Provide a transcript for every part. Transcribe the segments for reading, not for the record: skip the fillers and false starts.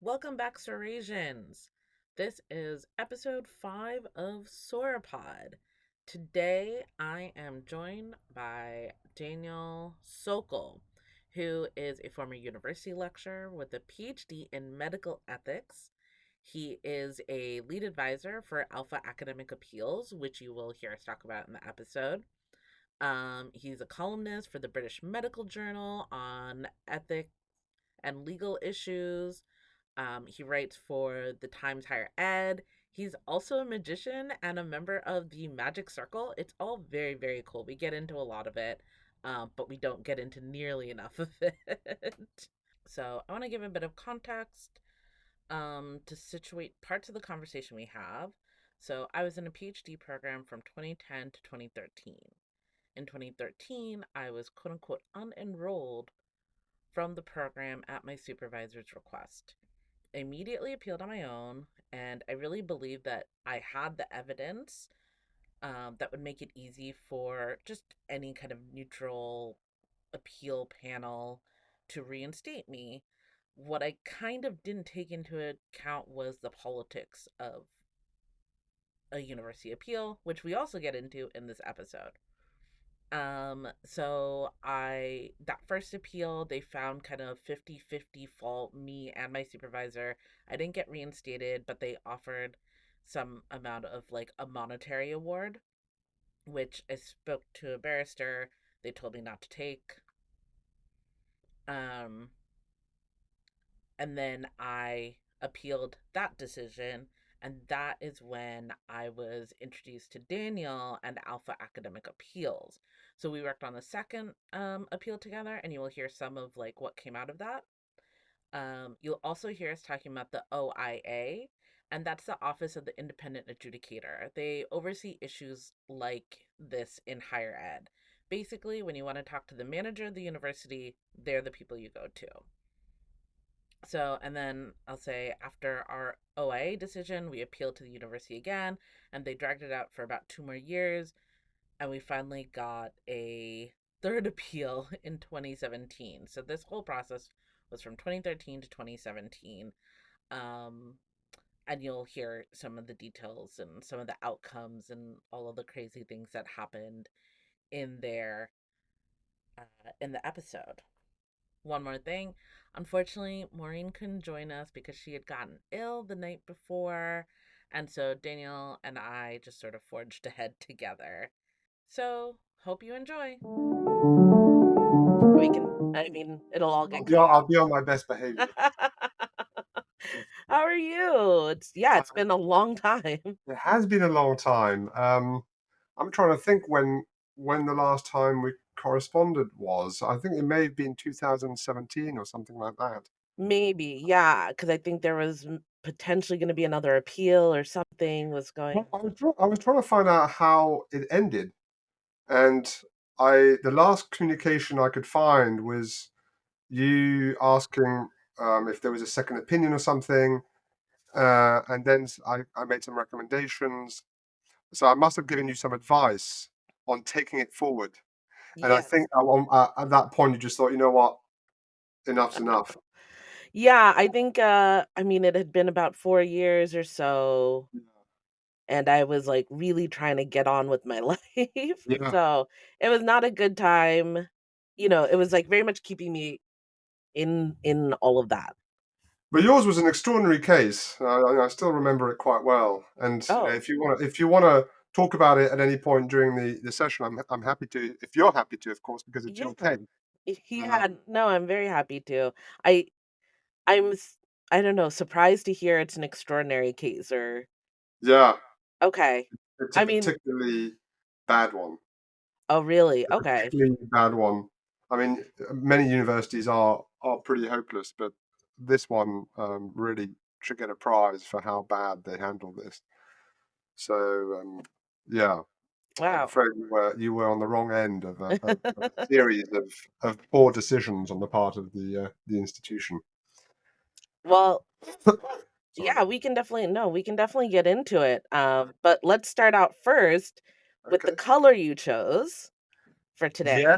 Welcome back, Sorasians. This is episode 5 of SORAPod. Today, I am joined by Daniel Sokol, who is a former university lecturer with a PhD in medical ethics. He is a lead advisor for Alpha Academic Appeals, which you will hear us talk about in the episode. He's a columnist for the British Medical Journal on ethics and legal issues. He writes for the Times Higher Ed. He's also a magician and a member of the Magic Circle. It's all very, very cool. We get into a lot of it, but we don't get into nearly enough of it. So I want to give a bit of context to situate parts of the conversation we have. So I was in a PhD program from 2010 to 2013. In 2013, I was quote unquote unenrolled from the program at my supervisor's request. I immediately appealed on my own, and I really believe that I had the evidence that would make it easy for just any kind of neutral appeal panel to reinstate me. What I kind of didn't take into account was the politics of a university appeal, which we also get into in this episode. So that first appeal, they found kind of 50-50 fault, me and my supervisor. I didn't get reinstated, but they offered some amount of like a monetary award, which I spoke to a barrister. They told me not to take. Um, and then I appealed that decision. And that is when I was introduced to Daniel and Alpha Academic Appeals. So we worked on the second appeal together, and you will hear some of like what came out of that. You'll also hear us talking about the OIA, and that's the Office of the Independent Adjudicator. They oversee issues like this in higher ed. Basically, when you want to talk to the manager of the university, they're the people you go to. So, and then I'll say after our OIA decision, we appealed to the university again, and they dragged it out for about 2 more years. And we finally got a third appeal in 2017. So, this whole process was from 2013 to 2017. Um, and you'll hear some of the details and some of the outcomes and all of the crazy things that happened in there in the episode. One more thing. Unfortunately, Maureen couldn't join us because she had gotten ill the night before. And so Daniel and I just sort of forged ahead together. So, hope you enjoy. It'll all I'll get be cut on, out. I'll be on my best behavior. How are you? It's Uh, been a long time. it has been a long time. I'm trying to think when the last time we corresponded was. I think it may have been 2017 or something like that. Maybe, yeah, because I think there was potentially going to be another appeal or something was going. Well, I was trying to find out how it ended, and the last communication I could find was you asking if there was a second opinion or something, and then I made some recommendations. So I must have given you some advice on taking it forward. And I Yes. think at that point you just thought, you know what, enough's enough. Yeah, I think, it had been about 4 years or so, and I was, like, really trying to get on with my life, Yeah. so it was not a good time. It was, like, very much keeping me in all of that. But yours was an extraordinary case. I still remember it quite well. And Oh, if you want to talk about it at any point during the session, I'm happy to. If you're happy to, of course, because it's yeah. your case. Yeah, no, I'm very happy to. I I'm s I don't know, surprised to hear it's an extraordinary case or Yeah, okay. it's a I mean particularly bad one. oh, really? A Okay. particularly bad one. I mean, many universities are pretty hopeless, but this one really should get a prize for how bad they handled this. So yeah, I'm Wow. afraid you were on the wrong end of a series of poor decisions on the part of the institution. Well, Sorry. yeah, we can definitely get into it. But let's start out first with the Okay. color you chose for Yes. today.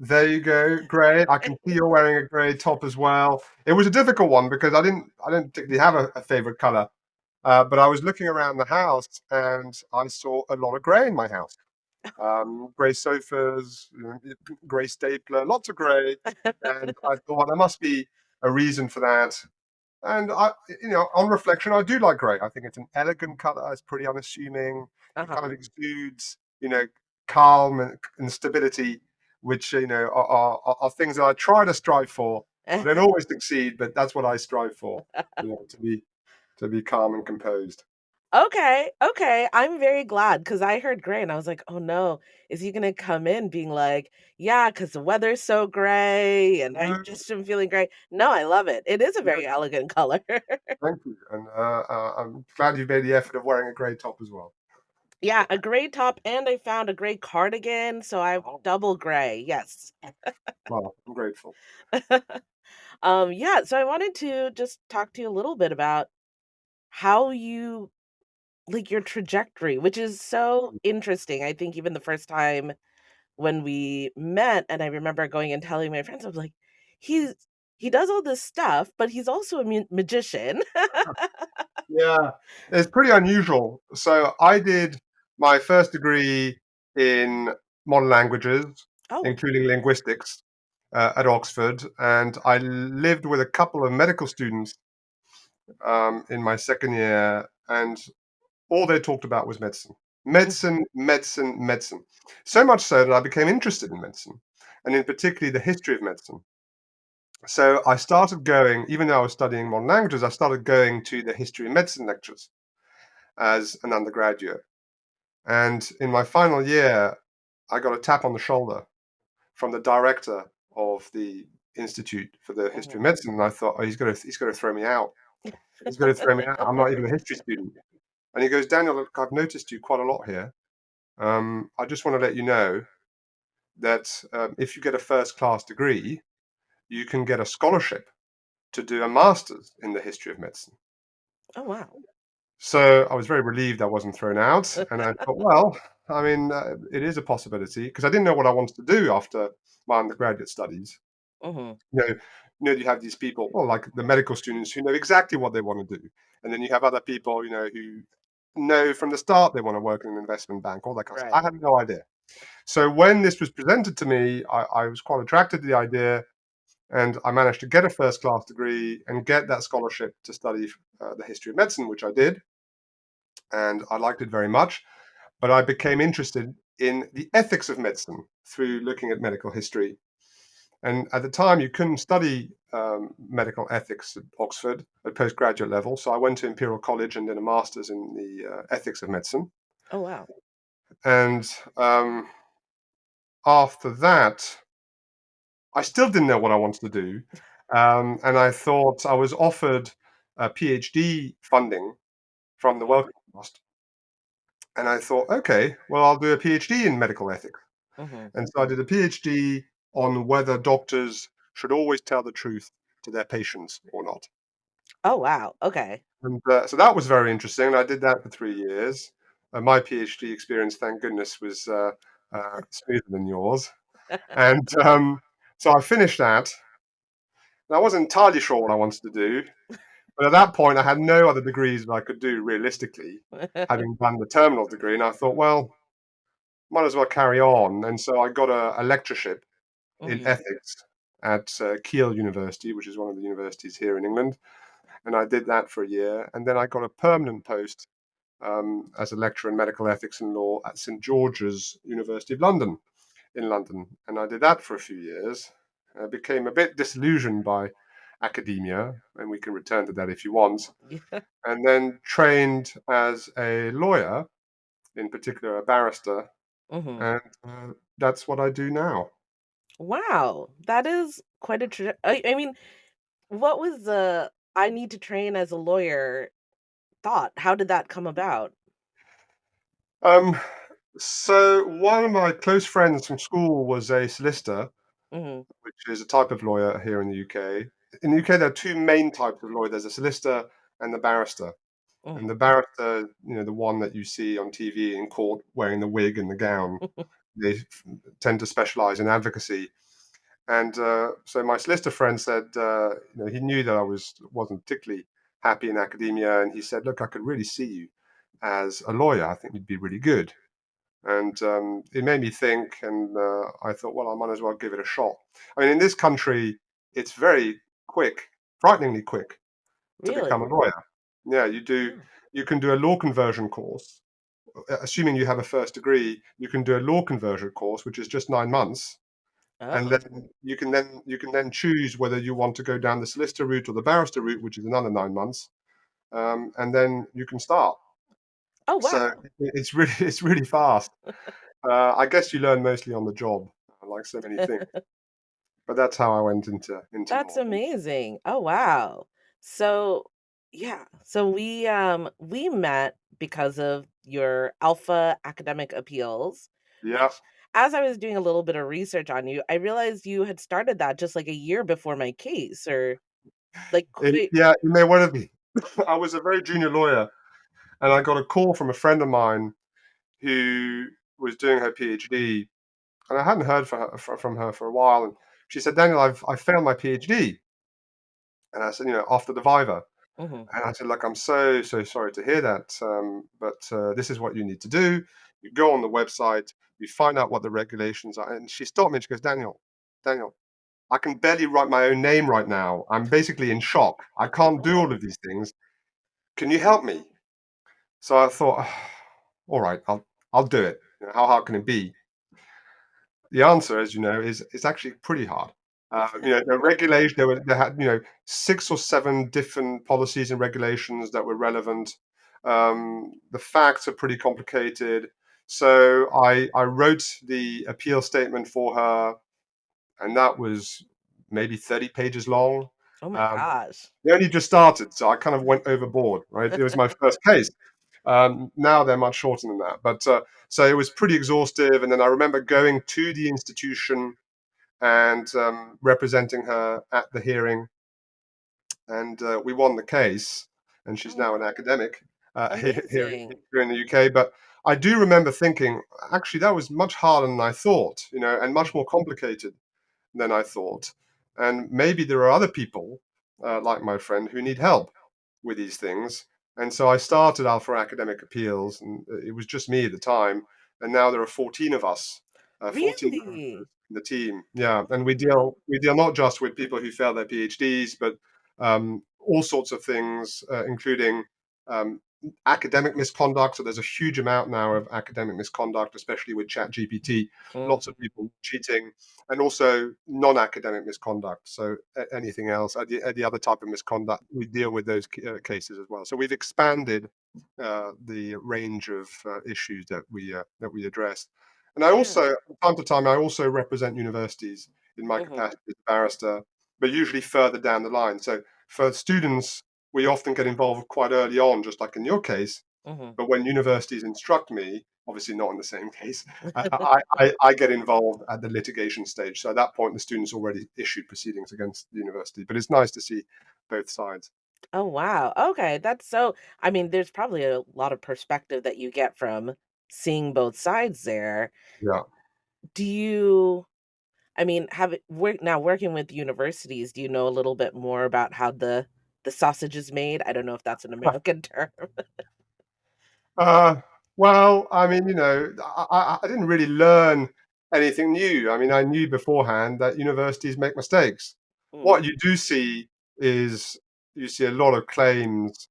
There you go. Grey. I can see you're wearing a grey top as well. It was a difficult one because I didn't particularly have a favorite color. But I was looking around the house and I saw a lot of grey in my house. Grey sofas, grey stapler, lots of grey. And I thought there must be a reason for that. And on reflection, I do like grey. I think it's an elegant color. It's pretty unassuming. It kind of Uh-huh. exudes, calm and stability, which are things that I try to strive for. I don't always succeed, but that's what I strive for. To be calm and composed. Okay, okay. I'm very glad because I heard gray and I was like, "Oh no, is he gonna come in being like, yeah, because the weather's so gray and I No, just am feeling gray." No, I love it. It is a no, very elegant color. thank you, and I'm glad you've made the effort of wearing a grey top as well. Yeah, a gray top and I found a gray cardigan, so I Oh, double gray. Yes. well, I'm grateful. Yeah, so I wanted to just talk to you a little bit about how you like your trajectory, which is so interesting. I think even the first time when we met, and I remember going and telling my friends, I was like, he's he does all this stuff, but he's also a magician. Yeah, it's pretty unusual. So I did my first degree in modern languages, Oh. including linguistics, at Oxford, and I lived with a couple of medical students in my second year, and all they talked about was medicine. Medicine, medicine, medicine. So much so that I became interested in medicine, and in particularly the history of medicine. So I started going, even though I was studying modern languages, I started going to the history of medicine lectures as an undergraduate. And in my final year, I got a tap on the shoulder from the director of the Institute for the History of Mhm. Medicine, and I thought, oh, he's going to throw me out. He's going to throw me out. I'm not even a history student. And he goes, Daniel, look, I've noticed you quite a lot here. I just want to let you know that if you get a first class degree, you can get a scholarship to do a master's in the history of medicine. Oh, wow. So I was very relieved I wasn't thrown out, and I thought, well, I mean, it is a possibility because I didn't know what I wanted to do after my undergraduate studies. Mhm. You have these people, well, like the medical students who know exactly what they want to do, and then you have other people, who know from the start they want to work in an investment bank, all that kind of stuff. I Right. had no idea. So when this was presented to me, I was quite attracted to the idea, and I managed to get a first class degree and get that scholarship to study the history of medicine, which I did, and I liked it very much. But I became interested in the ethics of medicine through looking at medical history. And at the time, you couldn't study medical ethics at Oxford at postgraduate level. So I went to Imperial College and did a master's in the ethics of medicine. Oh, wow. And after that, I still didn't know what I wanted to do. And I thought I was offered a PhD funding from the Mhm. Wellcome Trust. And I thought, okay, well, I'll do a PhD in medical ethics. Mhm. And so I did a PhD on whether doctors should always tell the truth to their patients or not. Oh, wow. Okay. And so that was very interesting. And I did that for 3 years. My PhD experience, thank goodness, was smoother than yours. And so I finished that. And I wasn't entirely sure what I wanted to do. But at that point, I had no other degrees that I could do realistically, having done the terminal degree. And I thought, well, might as well carry on. And so I got a lectureship in Mhm. ethics at Keele University, which is one of the universities here in England. And I did that for a year. And then I got a permanent post as a lecturer in medical ethics and law at St George's University of London in London. And I did that for a few years. I became a bit disillusioned by academia, and we can return to that if you want. Yeah. And then trained as a lawyer, in particular a barrister. Mhm. And that's what I do now. Wow. That is quite a I mean, what was the "I need to train as a lawyer" thought? How did that come about? Um, so one of my close friends from school was a solicitor, Mhm. which is a type of lawyer here in the UK. In the UK, there are two main types of lawyer. There's a solicitor and the barrister. And Mhm. the barrister, the one that you see on TV in court wearing the wig and the gown, they tend to specialize in advocacy. And so my solicitor friend said, he knew that I wasn't particularly happy in academia, and he said, "Look, I could really see you as a lawyer. I think you'd be really good." And it made me think, and I thought, well, I might as well give it a shot. I mean, in this country, it's very quick, frighteningly quick, to become a Really? lawyer. Yeah, you do. Oh. You can do a law conversion course, assuming you have a first degree. You can do a law conversion course, which is just 9 months, and Oh. then you can then choose whether you want to go down the solicitor route or the barrister route, which is another 9 months, and then you can start. Oh, So wow. it's really it's really fast. I guess you learn mostly on the job, like so many things. But that's how I went into That's law. amazing. Oh, wow. So, yeah. So we met because of your alpha academic appeals, Yeah, which as I was doing a little bit of research on you, I realized you had started that just like a year before my case or like quite. yeah, it may well have been. I was a very junior lawyer, and I got a call from a friend of mine who was doing her PhD, and I hadn't heard from her for a while. And she said, "Daniel, I failed my PhD," and I said, after the Viva. Mhm. And I said, "Look, I'm so sorry to hear that, but this is what you need to do. You go on the website, you find out what the regulations are." And she stopped me and she goes, Daniel, I can barely write my own name right now. I'm basically in shock. I can't do all Oh. of these things. Can you help me?" So I thought, all right, I'll do it. How hard can it be? The answer, as you know, is it's actually pretty hard. The regulation there had 6 or 7 different policies and regulations that were relevant. The facts are pretty complicated. So I wrote the appeal statement for her, and that was maybe 30 pages long. Oh my Um, gosh. they only just started, so I kind of went overboard. Right, it was my first case. Now they're much shorter than that, but so it was pretty exhaustive. And then I remember going to the institution and representing her at the hearing, and we won the case. And she's Oh, now an academic amazing. here in the UK. But I do remember thinking, actually, that was much harder than I thought, and much more complicated than I thought. And maybe there are other people, like my friend, who need help with these things. And so I started Alpha Academic Appeals, and it was just me at the time. And now there are 14 of us, 14 members Really? in the team. Yeah, and we Wow. deal not just with people who fail their PhDs, but all sorts of things, including um, academic misconduct. So there's a huge amount now of academic misconduct, especially with ChatGPT. Lots of Mhm. people cheating, and also non-academic misconduct. So anything else, the other type of misconduct, we deal with those cases as well. So we've expanded the range of issues that we address. And I Yeah. also, from time to time, I also represent universities in my Mhm. capacity as a barrister, but usually further down the line. So for students, we often get involved quite early on, just like in your case. Mhm. But when universities instruct me, obviously not in the same case, I get involved at the litigation stage. So at that point, the student's already issued proceedings against the university. But it's nice to see both sides. Oh, wow. Okay, that's so I mean, there's probably a lot of perspective that you get from seeing both sides there. Yeah. Do you I mean, have it working with universities, do you know a little bit more about how the sausage is made? I don't know if that's an American term. Uh, well, I mean, I didn't really learn anything new. I mean, I knew beforehand that universities make mistakes. Mm, What you do see is you see a lot of claims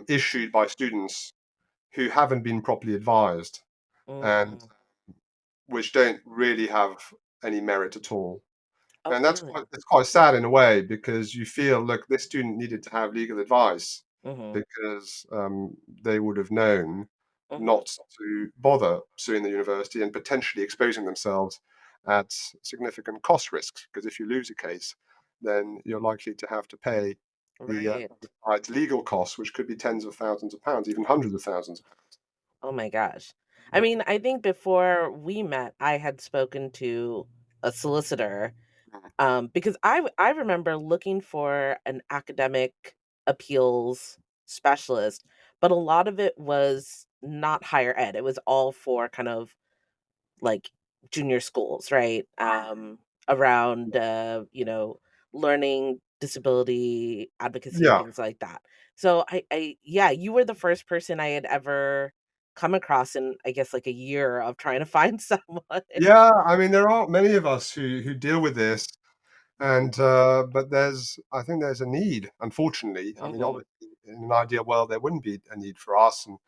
issued by students who haven't been properly advised and mm. which don't really have any merit at all. Oh, And really? it's quite sad in a way because you feel, look, this student needed to have legal advice Mhm, because they would have known mhm. not to bother suing the university and potentially exposing themselves at significant cost risks. Because if you lose a case, then you're likely to have to pay the Right. other side's legal costs, which could be tens of thousands of pounds, even hundreds of thousands. Oh my gosh. I mean, I think before we met, I had spoken to a solicitor, because I remember looking for an academic appeals specialist, but a lot of it was not higher ed. It was all for kind of like junior schools, right? around learning disability advocacy and Yeah. things like that. So yeah, you were the first person I had ever come across in, I guess, like a year of trying to find someone. Yeah, I mean, there aren't many of us who deal with this, and but I think there's a need, unfortunately. I mean, Hmm. obviously, in an ideal world, there wouldn't be a need for us, and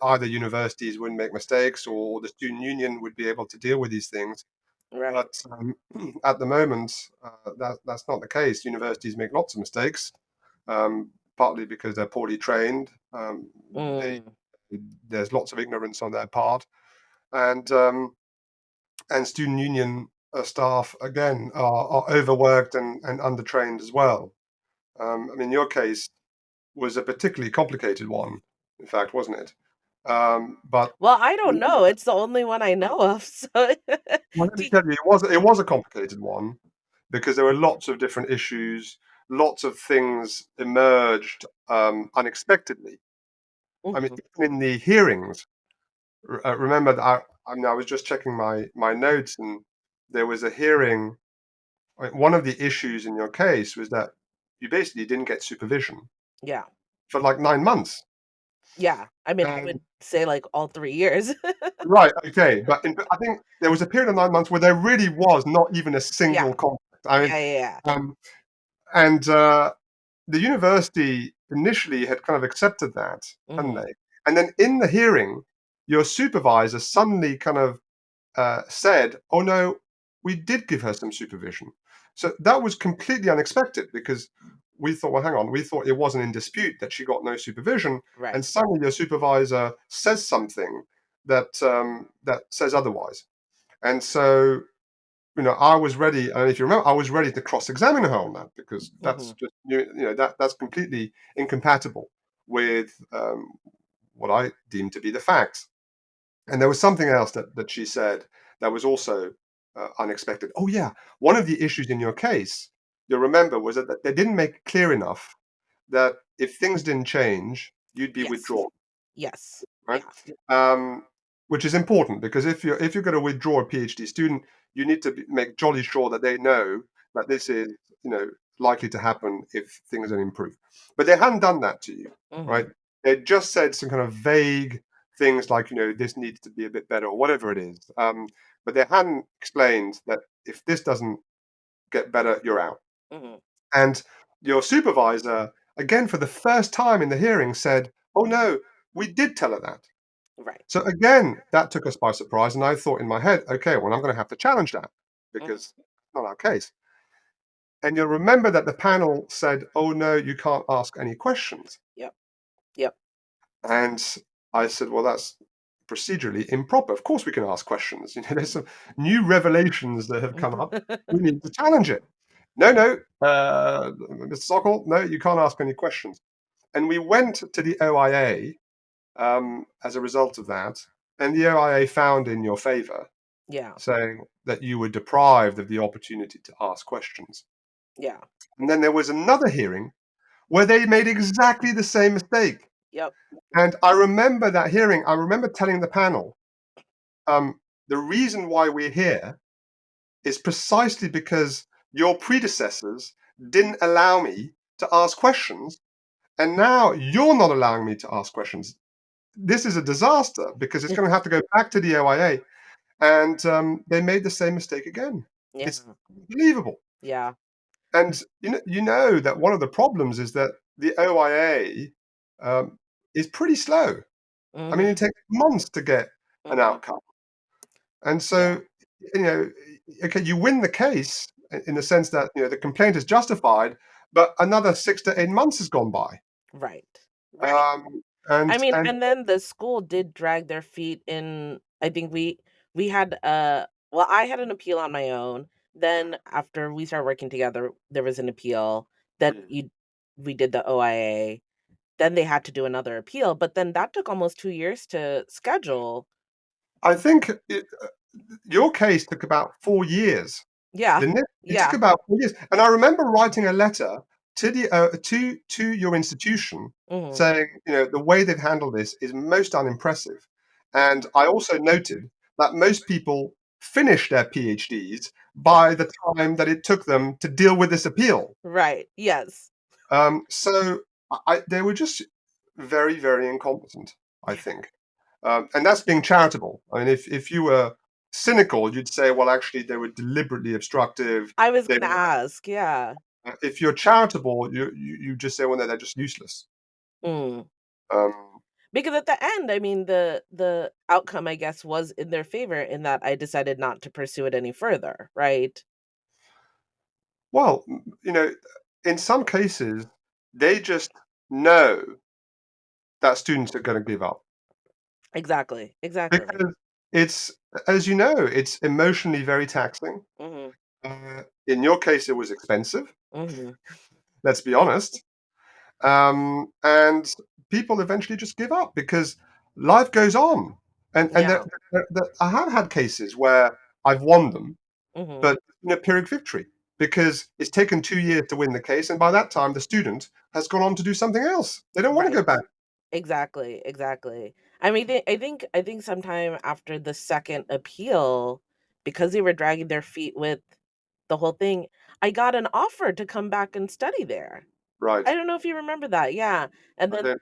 either universities wouldn't make mistakes, or the student union would be able to deal with these things. Right. But at the moment, that's not the case. Universities make lots of mistakes, partly because they're poorly trained. They Mm, There's lots of ignorance on their part, and student union staff again are overworked and undertrained as well. I mean, your case was a particularly complicated one, in fact, wasn't it? But well, I don't know, it's the only one I know of. So well, let me do, tell you, it was a complicated one because there were lots of different issues, lots of things emerged unexpectedly. I mean, mhm, even in the hearings, remember that I mean, I was just checking my notes, and there was a hearing. I mean, one of the issues in your case was that you basically didn't get supervision yeah. for like 9 months. Yeah, I mean, I would And say, like, all 3 years. right, okay, I think there was a period of 9 months where there really was not even a Yeah. single conflict. I mean, Yeah, yeah, yeah. um, and the university initially had kind of accepted that, hadn't Mhm. they? And then in the hearing, your supervisor suddenly kind of said, "Oh no, we did give her some supervision." So that was completely unexpected because we thought, well, hang on, we thought it wasn't in dispute that she got no supervision, and Right. suddenly your supervisor says something that says otherwise. And so, I was ready, and if you remember, I was ready to cross-examine her on that because that's Mhm. just that's completely incompatible with what I deem to be the facts. And there was something else that she said that was also unexpected. Oh, yeah. One of the issues in your case, you'll remember, was that they didn't make it clear enough that if things didn't change, you'd be Yes. withdrawn, Yes. right? Yeah. Which is important because if you're going to withdraw a PhD student, you need to make jolly sure that they know that this is, you know, likely to happen if things don't improve. But they hadn't done that to you, right? Mhm. They just said some kind of vague things like, this needs to be a bit better or whatever it is. But they hadn't explained that if this doesn't get better, you're out. Mhm. And your supervisor, again, for the first time in the hearing, said, "Oh no, we did tell her that." Right. So again, that took us by surprise, and I thought in my head, okay, well, I'm going to have to challenge that because Mhm. it's not our case. And you'll remember that the panel said, "Oh no, you can't ask any questions." Yep. Yep. And I said, "Well, that's procedurally improper. Of course, we can ask questions. There's some new revelations that have come up. We need to challenge it." No, no, Mr. Sokol, no, you can't ask any questions. And we went to the OIA as a result of that, and the OIA found in your favor, Yeah. saying that you were deprived of the opportunity to ask questions. Yeah. And then there was another hearing where they made exactly the same mistake. Yep. And I remember that hearing. I remember telling the panel, the reason why we're here is precisely because your predecessors didn't allow me to ask questions, and now you're not allowing me to ask questions. This is a disaster because it's going to have to go back to the OIA, and they made the same mistake again. Yeah. It's unbelievable. Yeah. And you know that one of the problems is that the OIA is pretty slow. I mean, Mhm. it takes months to get an Mhm. outcome, and Yeah. so you know, okay, you win the case in the sense that the complaint is justified, but another 6 to 8 months has gone by, Right. Right. um, I and mean, and and then the school did drag their feet in. I think we had well, I had an appeal on my own. Then after we started working together, there was an appeal that you we did the OIA. Then they had to do another appeal, but then that took almost 2 years to schedule. I think your case took about 4 years, Yeah. didn't it? It took Yeah. about 4 years, and I remember writing a letter to the to your institution Mhm. saying, the way they've handled this is most unimpressive, and I also noted that most people finish their PhDs by the time that it took them to deal with this appeal. Right. Yes. So they were just very, very incompetent, I think. And that's being charitable. I mean, if you were cynical, you'd say, well, actually, they were deliberately obstructive. I was They gonna were, ask, yeah. if you're charitable, you just say, well, no, they're just useless. Mm. Um, Because at the end, I mean, the outcome, I guess, was in their favor in that I decided not to pursue it any further, right? well, in some cases, they just know that students are going to give up Exactly. Exactly. because it's, as you know, it's emotionally very taxing. Mhm. In your case, it was expensive. Mhm. Let's be honest. And people eventually just give up because life goes on. And Yeah. I have had cases where I've won them, Mhm. but a Pyrrhic victory because it's taken 2 years to win the case, and by that time the student has gone on to do something else. They don't want to Right. go back. Exactly. Exactly. I mean, I think sometime after the second appeal, because they were dragging their feet with the whole thing, I got an offer to come back and study there. Right. I don't know if you remember that. Yeah. And I then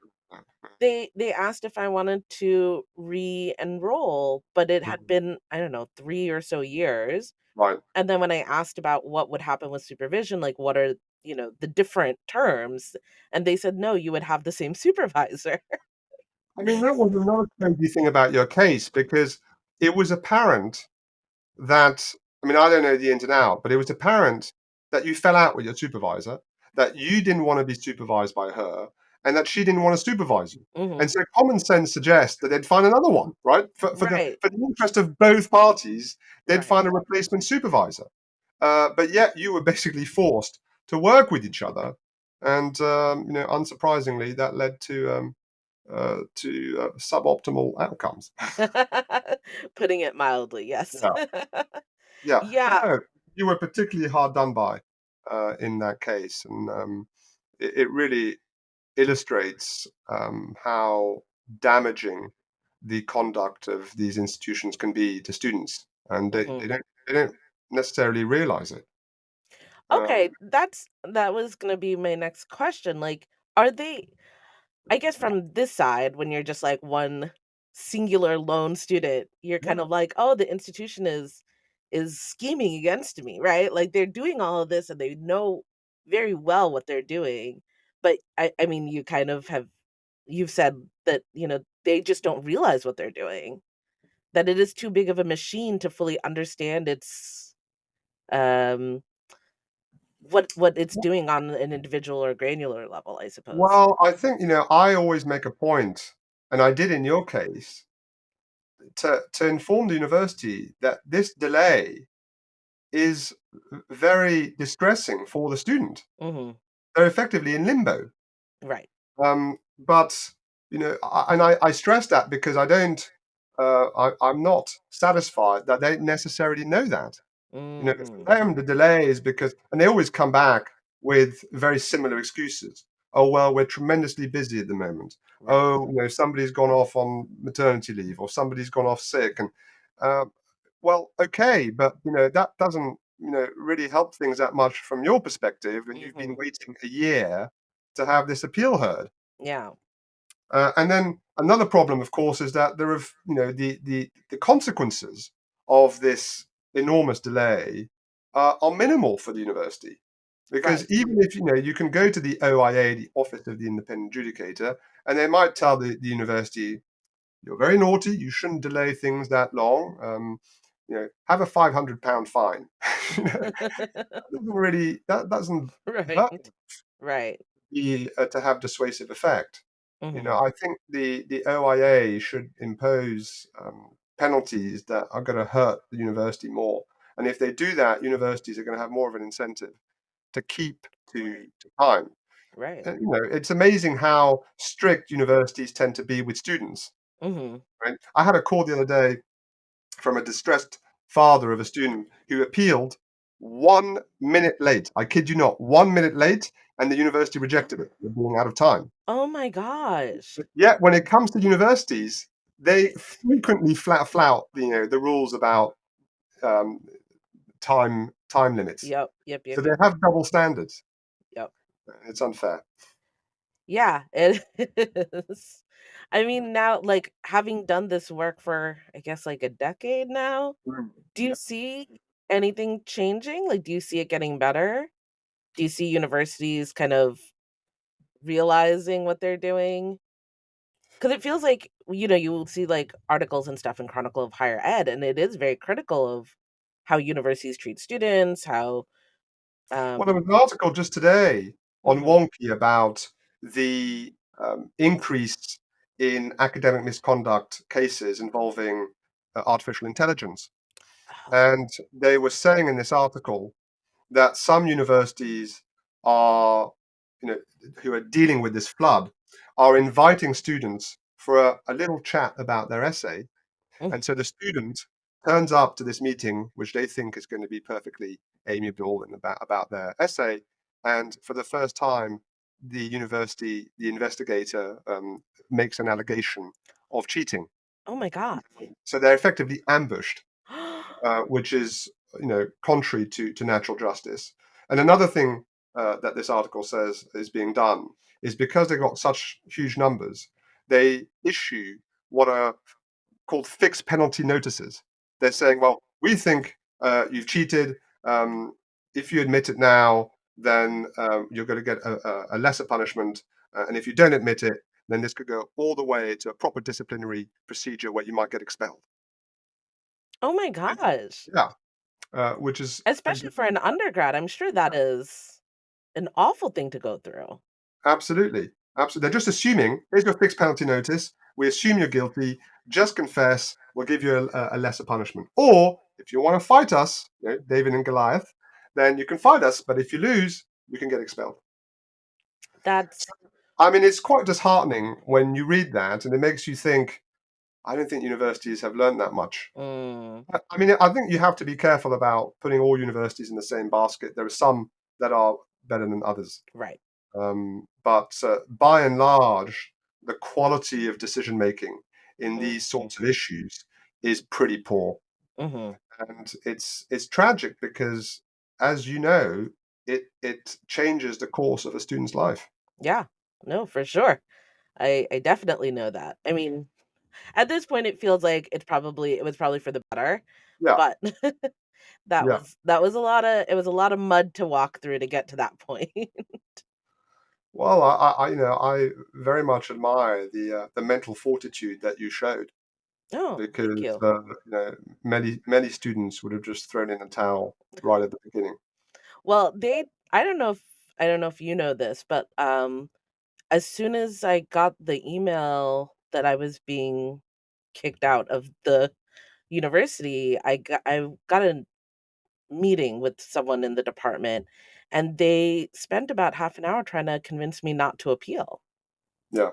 don't. they asked if I wanted to re-enroll, but it had been, I don't know, 3 or so years. Right. And then when I asked about what would happen with supervision, like what are, the different terms, and they said, "No, you would have the same supervisor." I mean, that was another crazy thing about your case because it was apparent that, I mean, I don't know the ins and out, but it was apparent that you fell out with your supervisor, that you didn't want to be supervised by her, and that she didn't want to supervise you. And Mhm. so common sense suggests that they'd find another one, right? Right. For the interest of both parties, they'd Right. find a replacement supervisor. But yet you were basically forced to work with each other. And, unsurprisingly, that led to suboptimal outcomes. Putting it mildly, yes. Yeah. Yeah, but Yeah. no, you were particularly hard done by in that case, and it really illustrates how damaging the conduct of these institutions can be to students, and Mhm. they don't necessarily realize it. Um, Okay, that was gonna be my next question, like, are they I guess from this side, when you're just like one singular lone student, you're yeah, kind of like, "Oh, the institution is scheming against me," right? Like they're doing all of this and they know very well what they're doing. But I mean, you've said that, they just don't realize what they're doing. That it is too big of a machine to fully understand its um what it's doing on an individual or granular level, I suppose. well, I think I always make a point, and I did in your case, to inform the university that this delay is very distressing for the student. Mhm. They're effectively in limbo. Right. But I stress that because I'm not satisfied that they necessarily know that. Mhm. For them, the delay is because, and they always come back with very similar excuses. Oh, well, we're tremendously busy at the moment. Right. Oh, somebody's gone off on maternity leave or somebody's gone off sick. And, uh, well, okay, but, that doesn't, really help things that much from your perspective. And you've been Mhm. waiting a year to have this appeal heard. Yeah. And then another problem, of course, is that there are, the consequences of this enormous delay are minimal for the university. Right. Because even if you can go to the OIA, the Office of the Independent Adjudicator, and they might tell the university, "You're very naughty. You shouldn't delay things that long. Have a £500 fine." That doesn't Right. hurt Right. to have dissuasive effect. Mhm. I think the OIA should impose penalties that are going to hurt the university more. And if they do that, universities are going to have more of an incentive to keep Right. to time. Right. And, it's amazing how strict universities tend to be with students. Mhm. Right? I had a call the other day from a distressed father of a student who appealed 1 minute late. I kid you not, 1 minute late, and the university rejected it for being out of time. Oh my gosh. Yet when it comes to universities, they frequently flout the rules about time limits. Yep, yep, So yep, they yep, have double standards. yep. It's unfair. Yeah, it is. I mean, now, like, having done this work for, I guess, like, a decade now, Mm. do you see anything changing? Like, do you see it getting better? Do you see universities kind of realizing what they're doing? Because it feels like, you will see, like, articles and stuff in Chronicle of Higher Ed, and it is very critical of how universities treat students, how, Well, there um was an article just today on mhm. Wonky about the increase in academic misconduct cases involving artificial intelligence. Oh, And they were saying in this article that some universities are, you know, who are dealing with this flood, are inviting students for a little chat about their essay. mm, And so the student turns up to this meeting, which they think is going to be perfectly amiable and about their essay. And for the first time, the investigator makes an allegation of cheating. oh my gosh. So they're effectively ambushed, which is contrary to natural justice. And another thing that this article says is being done is because they've got such huge numbers, they issue what are called fixed penalty notices. They're saying, well, we think you've cheated. Um, if you admit it now, then you're going to get a lesser punishment. And if you don't admit it, then this could go all the way to a proper disciplinary procedure where you might get expelled. Oh my gosh. Yeah, which is Especially for an undergrad, I'm sure that is an awful thing to go through. absolutely, absolutely. They're just assuming here's your fixed penalty notice. We assume you're guilty. Just confess. We'll give you a lesser punishment. Or if you want to fight us, David and Goliath, then you can fight us. But if you lose, you can get expelled. That's I mean, it's quite disheartening when you read that, and it makes you think. I don't think universities have learned that much. mm, I mean, I think you have to be careful about putting all universities in the same basket. There are some that are better than others. right. But by and large, the quality of decision making in these sorts of Mhm, issues is pretty poor, mhm. and it's tragic because, as you know, it changes the course of a student's life. Yeah. No, for sure. I definitely know that. I mean, at this point, it feels like it was probably for the better, Yeah, but yeah. that was a lot of mud to walk through to get to that point. Well, I very much admire the mental fortitude that you showed Oh, thank because you. many students would have just thrown in a towel right at the beginning. Well, I don't know if you know this, but as soon as I got the email that I was being kicked out of the university, I got a meeting with someone in the department, and they spent about half an hour trying to convince me not to appeal. Yeah.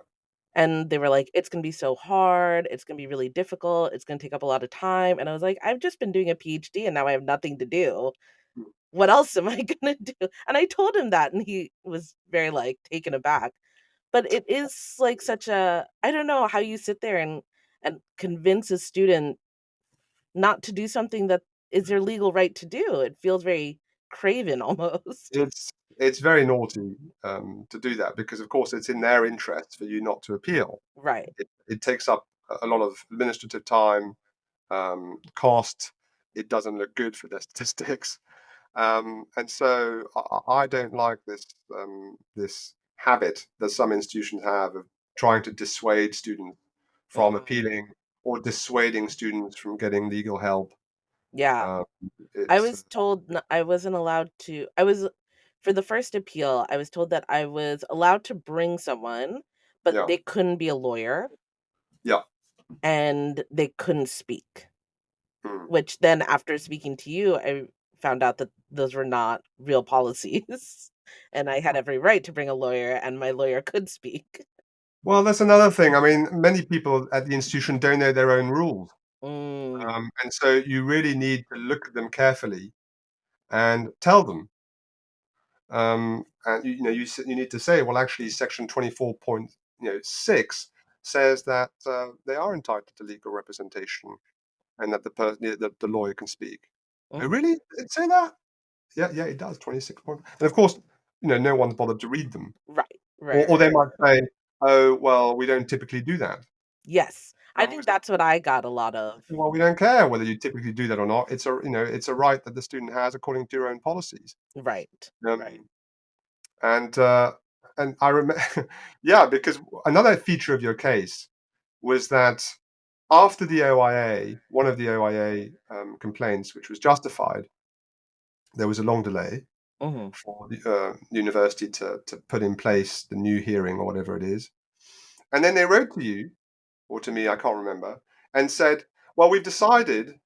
And they were like, "It's gonna be so hard, it's gonna be really difficult, it's gonna take up a lot of time." And I was like, "I've just been doing a PhD and now I have nothing to do. What else am I gonna do?" And I told him that, and he was very, like, taken aback. But it is, like, such a I don't know how you sit there and convince a student not to do something that is their legal right to do. It feels very craven almost. It's very naughty to do that because, of course, it's in their interest for you not to appeal. Right. It takes up a lot of administrative time, cost. It doesn't look good for their statistics, and so I don't like this habit that some institutions have of trying to dissuade students from Mm. appealing or dissuading students from getting legal help. Yeah. Um, I it's was told I wasn't allowed to I was for the first appeal, I was told that I was allowed to bring someone, but yeah, they couldn't be a lawyer yeah. and they couldn't speak. Hmm. Which then after speaking to you, I found out that those were not real policies. And I had every right to bring a lawyer and my lawyer could speak. Well, that's another thing. I mean, many people at the institution don't know their own rules. Mm, And so you really need to look at them carefully and tell them. And you need to say, well, actually, Section 24.6 says that they are entitled to legal representation and that the lawyer can speak. Oh, Mhm. really? Does it say that? Yeah, yeah, it does. 26 point. And of course, no one's bothered to read them, Right, or they right. might say, "Oh, well, we don't typically do that." Yes. I And think obviously, that's what I got a lot of. well, we don't care whether you typically do that or not. It's a right that the student has according to your own policies. Right, right. Um, and I remember, yeah, because another feature of your case was that after the OIA, one of the OIA complaints, which was justified, there was a long delay Mhm, for the university to put in place the new hearing or whatever it is. And then they wrote to you, or to me, I can't remember, and said, well, we've decided,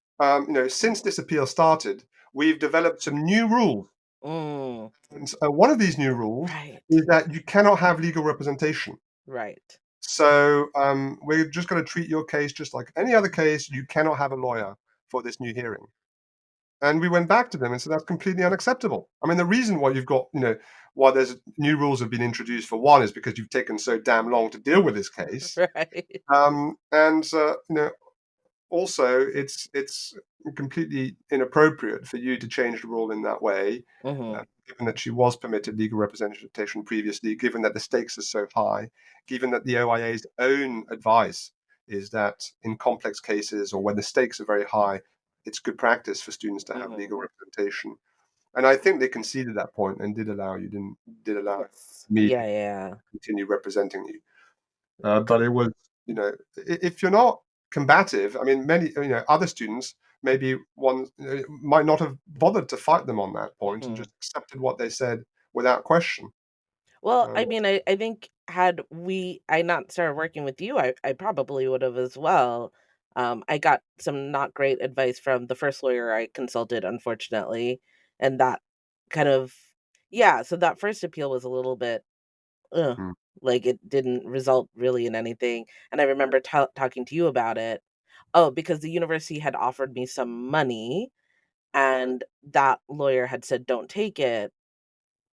since this appeal started, we've developed some new rules. mm, And one of these new rules right, is that you cannot have legal representation. right. So we're just going to treat your case just like any other case. You cannot have a lawyer for this new hearing. And we went back to them and said that's completely unacceptable. I mean, the reason why why there's new rules have been introduced for one is because you've taken so damn long to deal with this case. Right. And also it's completely inappropriate for you to change the rule in that way, Mhm, given that she was permitted legal representation previously, given that the stakes are so high, given that the OIA's own advice is that in complex cases or when the stakes are very high, it's good practice for students to have mhm. legal representation. And I think they conceded that point and did allow Yes. me to Yeah, yeah. continue representing you. But it was, if you're not combative, I mean, many, other students, maybe one might not have bothered to fight them on that point and Mhm. just accepted what they said without question. Well, Um, I mean, I think had I not started working with you, I probably would have as well. I got some not great advice from the first lawyer I consulted, unfortunately, and that kind of yeah, so that first appeal was a little bit ugh, mm, like it didn't result really in anything. And I remember talking to you about it. Oh, because the university had offered me some money and that lawyer had said don't take it.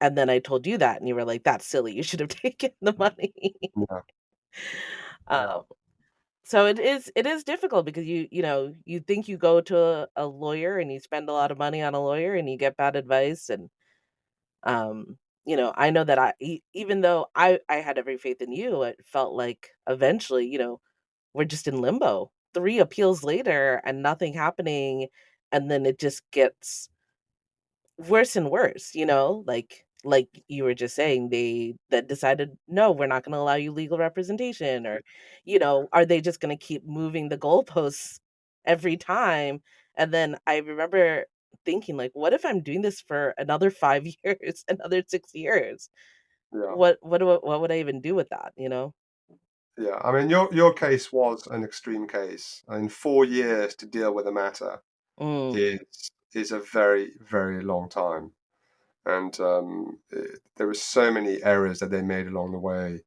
And then I told you that, and you were like, "That's silly, you should have taken the money." yeah, yeah, Um, so it is difficult because you think you go to a lawyer and you spend a lot of money on a lawyer and you get bad advice and, I know that even though I had every faith in you, it felt like eventually, we're just in limbo. 3 appeals later and nothing happening, and then it just gets worse and worse, like you were just saying, they that decided, "No, we're not gonna allow you legal representation," or, are they just gonna keep moving the goalposts every time? And then I remember thinking, like, "What if I'm doing this for another 5 years, another 6 years? yeah, What would I even do with that?" yeah. I mean, your case was an extreme case. I mean, 4 years to deal with a matter Mm, is a very, very long time. And there were so many errors that they made along the way,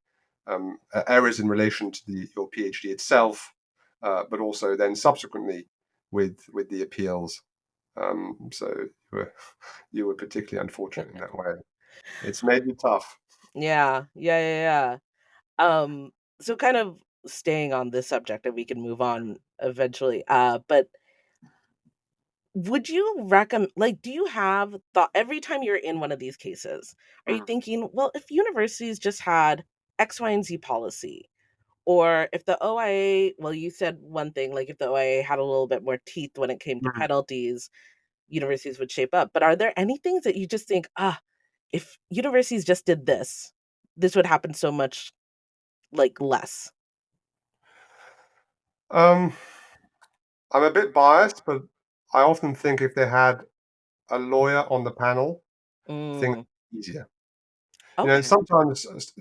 errors in relation to your PhD itself, but also then subsequently with the appeals. So you were particularly unfortunate in that way. It's made you tough. yeah, yeah, yeah, yeah. So kind of staying on this subject, and we can move on eventually, but would you recommend like, do you have thought every time you're in one of these cases, are you Mm, thinking, "Well, if universities just had X, Y, and Z policy," or if the OIA well, you said one thing, like, if the OIA had a little bit more teeth when it came to mm. penalties, universities would shape up, but are there any things that you just think, "Ah, if universities just did this, this would happen so much, like, less?" Um, I'm a bit biased, but I often think if they had a lawyer on the panel, things Mm, would be easier. okay.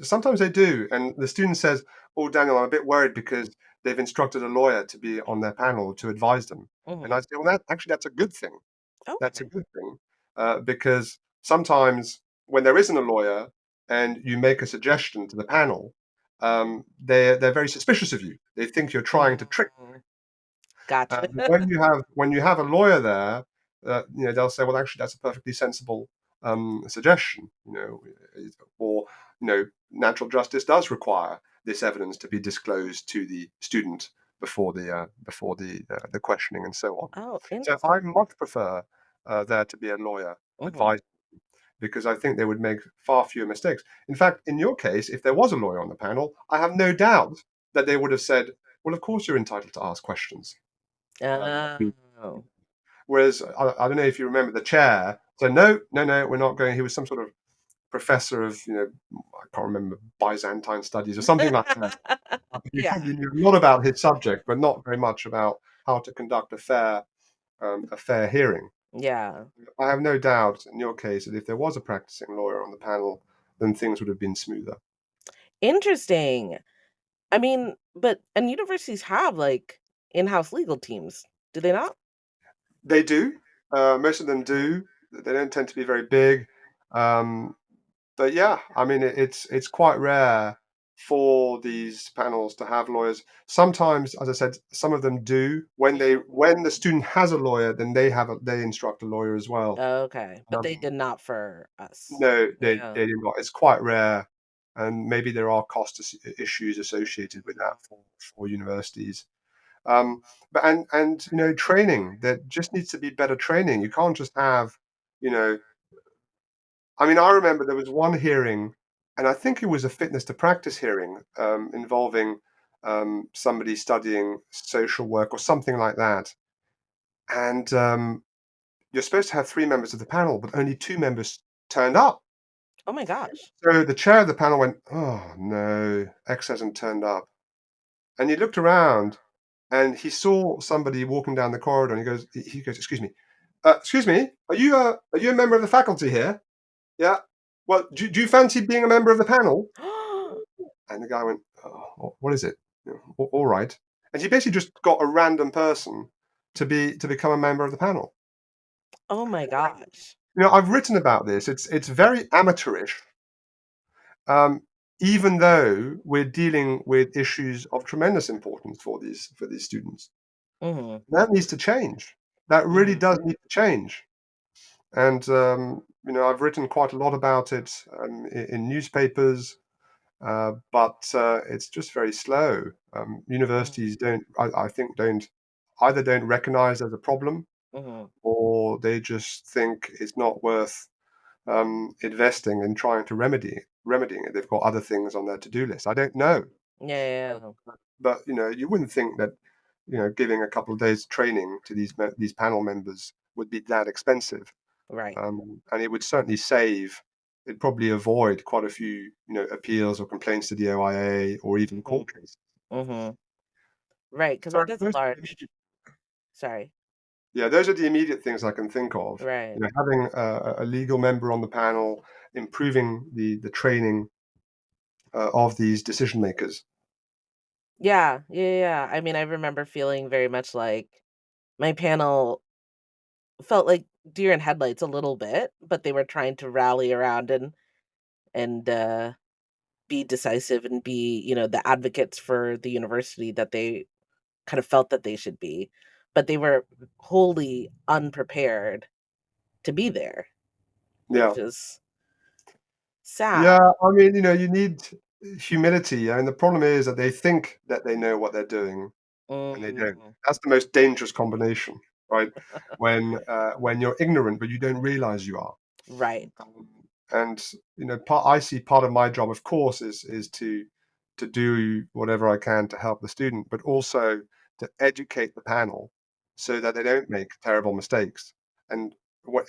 Sometimes they do, and the student says, "Oh, Daniel, I'm a bit worried because they've instructed a lawyer to be on their panel to advise them." And Mhm. I say, "Well, that's a good thing. That's a Okay. good thing, because sometimes when there isn't a lawyer and you make a suggestion to the panel, they're very suspicious of you. They think you're trying to trick. Mm, gotcha. But when you have a lawyer there, they'll say, well, actually, that's a perfectly sensible suggestion. Or natural justice does require this evidence to be disclosed to the student before the questioning and so on. Oh, So I interesting. much prefer. there to be a lawyer Mhm. advising, because I think they would make far fewer mistakes. In fact, in your case, if there was a lawyer on the panel, I have no doubt that they would have said, "Well, of course you're entitled to ask questions." Uh, Oh. Whereas I don't know if you remember the chair said, "No, no, no, we're not going." He was some sort of professor of, I can't remember, Byzantine studies or something like that. He Yeah. probably knew a lot about his subject, but not very much about how to conduct a fair hearing. Yeah. I have no doubt in your case that if there was a practicing lawyer on the panel, then things would have been smoother. Interesting. I mean, and universities have like in-house legal teams, do they not? They do. Most of them do. They don't tend to be very big. Um, but yeah, I mean, it's quite rare for these panels to have lawyers. Sometimes, as I said, some of them do. When the student has a lawyer, then they instruct a lawyer as well. Okay, but they Um, did not for us. no, Yeah. they do not. It's quite rare, and maybe there are issues associated with that for universities. Um, but and training. There just needs to be better training. You can't just have, you know, I mean, I remember there was one hearing, and I think it was a fitness to practice hearing involving somebody studying social work or something like that. And you're supposed to have three members of the panel, but only two members turned up. Oh my gosh. So the chair of the panel went, "Oh no, X hasn't turned up." And he looked around, and he saw somebody walking down the corridor, and he goes, excuse me, are you a member of the faculty here? Yeah. Well, do you fancy being a member of the panel?" And the guy went, "Oh, what is it?" All right. And he basically just got a random person to become a member of the panel. Oh my gosh. I've written about this. It's very amateurish, um, even though we're dealing with issues of tremendous importance for these students. Mhm. That needs to change. That really Mhm. does need to change. And I've written quite a lot about it in newspapers, but it's just very slow. Mhm. Universities I think, don't recognize there's a problem, Mhm. or they just think it's not worth investing in trying to remedying it. They've got other things on their to-do list. I don't know, Yeah, yeah, yeah. but you wouldn't think that giving a couple of days training to these panel members would be that expensive. Right. And it would certainly save. It'd probably avoid quite a few, appeals or complaints to the OIA or even Mhm. court cases. Mhm. Right, because So that is a those, large. Sorry. yeah, those are the immediate things I can think of. Right. Having a legal member on the panel, improving the training of these decision makers. Yeah, yeah, yeah. I mean, I remember feeling very much like my panel felt like deer in headlights a little bit, but they were trying to rally around and be decisive and be, the advocates for the university that they kind of felt that they should be. But they were wholly unprepared to be there, Yeah, which is sad. yeah. I mean, you need humility. I mean, the problem is that they think that they know what they're doing, and they don't. Mm, That's the most dangerous combination, right? When you're ignorant, but you don't realize you are. right. Um, and I see part of my job, of course, is to do whatever I can to help the student, but also to educate the panel so that they don't make terrible mistakes. And